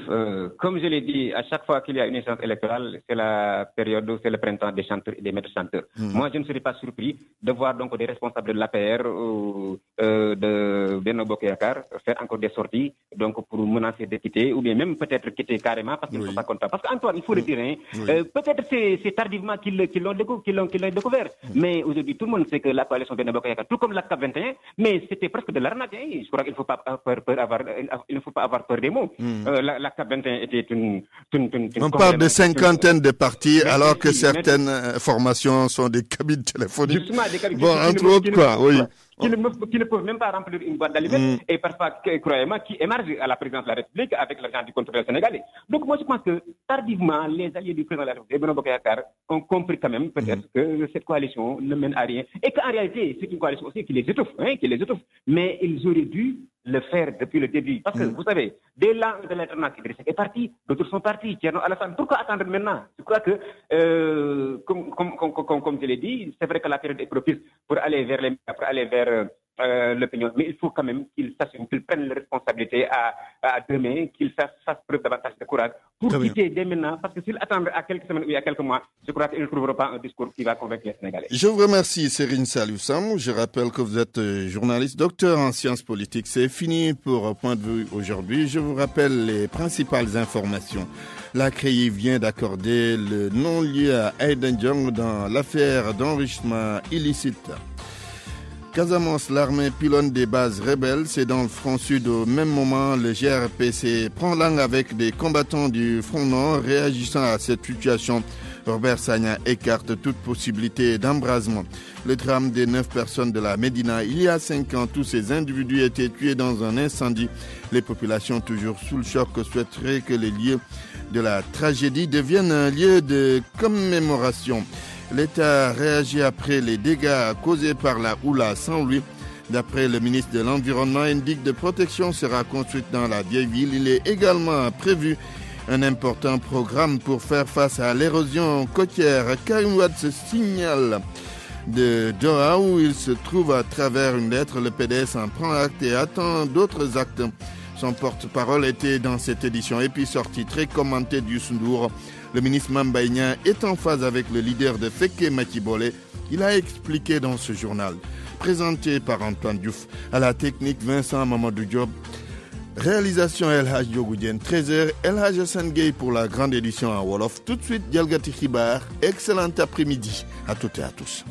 Comme je l'ai dit, à chaque fois qu'il y a une échéance électorale, c'est la période où c'est le printemps des chanteurs et des maîtres chanteurs. Moi, je ne serais pas surpris de voir donc des responsables de l'APR ou de Benno Bokk Yakaar faire encore des sorties donc pour menacer de quitter ou bien même peut-être quitter carrément parce qu'ils ne sont pas contents. Parce qu'Antoine, il faut le dire, peut-être c'est tardivement qu'ils l'ont découvert. Mais aujourd'hui, tout le monde sait que la coalition Benno Bokk Yakaar, tout comme la CAP 21, mais c'était presque de l'arnaque. Je crois qu'il ne faut pas avoir peur des mots. La CAP 21 était une on parle de cinquantaine de partis alors que certaines formations sont des cabines téléphoniques. Justement, des cabines entre autres, quoi, oui. Qui ne peuvent même pas remplir une boîte d'allumettes et parfois, croyez-moi, qui émergent à la présidence de la République avec l'argent du contrôleur sénégalais. Donc moi je pense que tardivement, les alliés du président de la République, Benno Bokk Yakaar, ont compris quand même peut-être que cette coalition ne mène à rien et qu'en réalité, c'est une coalition aussi qui les étouffe. Mais ils auraient dû le faire depuis le début. Parce que vous savez, dès l'an de l'alternance, Idrissa est parti, d'autres sont partis, Thierno Alassane. Pourquoi attendre maintenant? Je crois que, comme je l'ai dit, c'est vrai que la période est propice pour aller vers l'opinion, mais il faut quand même qu'ils s'assument, qu'ils prennent les responsabilités à deux mains, qu'ils fassent preuve davantage de courage pour quitter dès maintenant, parce que s'ils attendent à quelques semaines ou à quelques mois, je crois qu'ils ne trouveront pas un discours qui va convaincre les Sénégalais. Je vous remercie, Serigne Saliou Sam. Je rappelle que vous êtes journaliste, docteur en sciences politiques. C'est fini pour Point de vue aujourd'hui. Je vous rappelle les principales informations. La CREI vient d'accorder le non-lieu à Aïda Ndiong dans l'affaire d'enrichissement illicite. Casamance, l'armée pilonne des bases rebelles. C'est dans le front sud. Au même moment, le GRPC prend langue avec des combattants du front nord. Réagissant à cette situation, Robert Sagna écarte toute possibilité d'embrasement. Le drame des 9 personnes de la Médina. Il y a 5 ans, tous ces individus étaient tués dans un incendie. Les populations, toujours sous le choc, souhaiteraient que les lieux de la tragédie deviennent un lieu de commémoration. L'État réagit après les dégâts causés par la houla sans lui. D'après le ministre de l'Environnement, une digue de protection sera construite dans la vieille ville. Il est également prévu un important programme pour faire face à l'érosion côtière. Karim Wade se signale de Doha où il se trouve à travers une lettre. Le PDS en prend acte et attend d'autres actes. Son porte-parole était dans cette édition et puis sortie très commentée du Youssou N'Dour. Le ministre Mame Mbaye Niang est en phase avec le leader de Fekke Makibole. Il a expliqué dans ce journal. Présenté par Antoine Diouf. À la technique, Vincent Mamadou Diop. Réalisation El Hadj Diogoudien. 13h, El Hadj Hassan Gueye pour la grande édition en Wolof. Tout de suite, Dialgati Khibar. Excellent après-midi à toutes et à tous.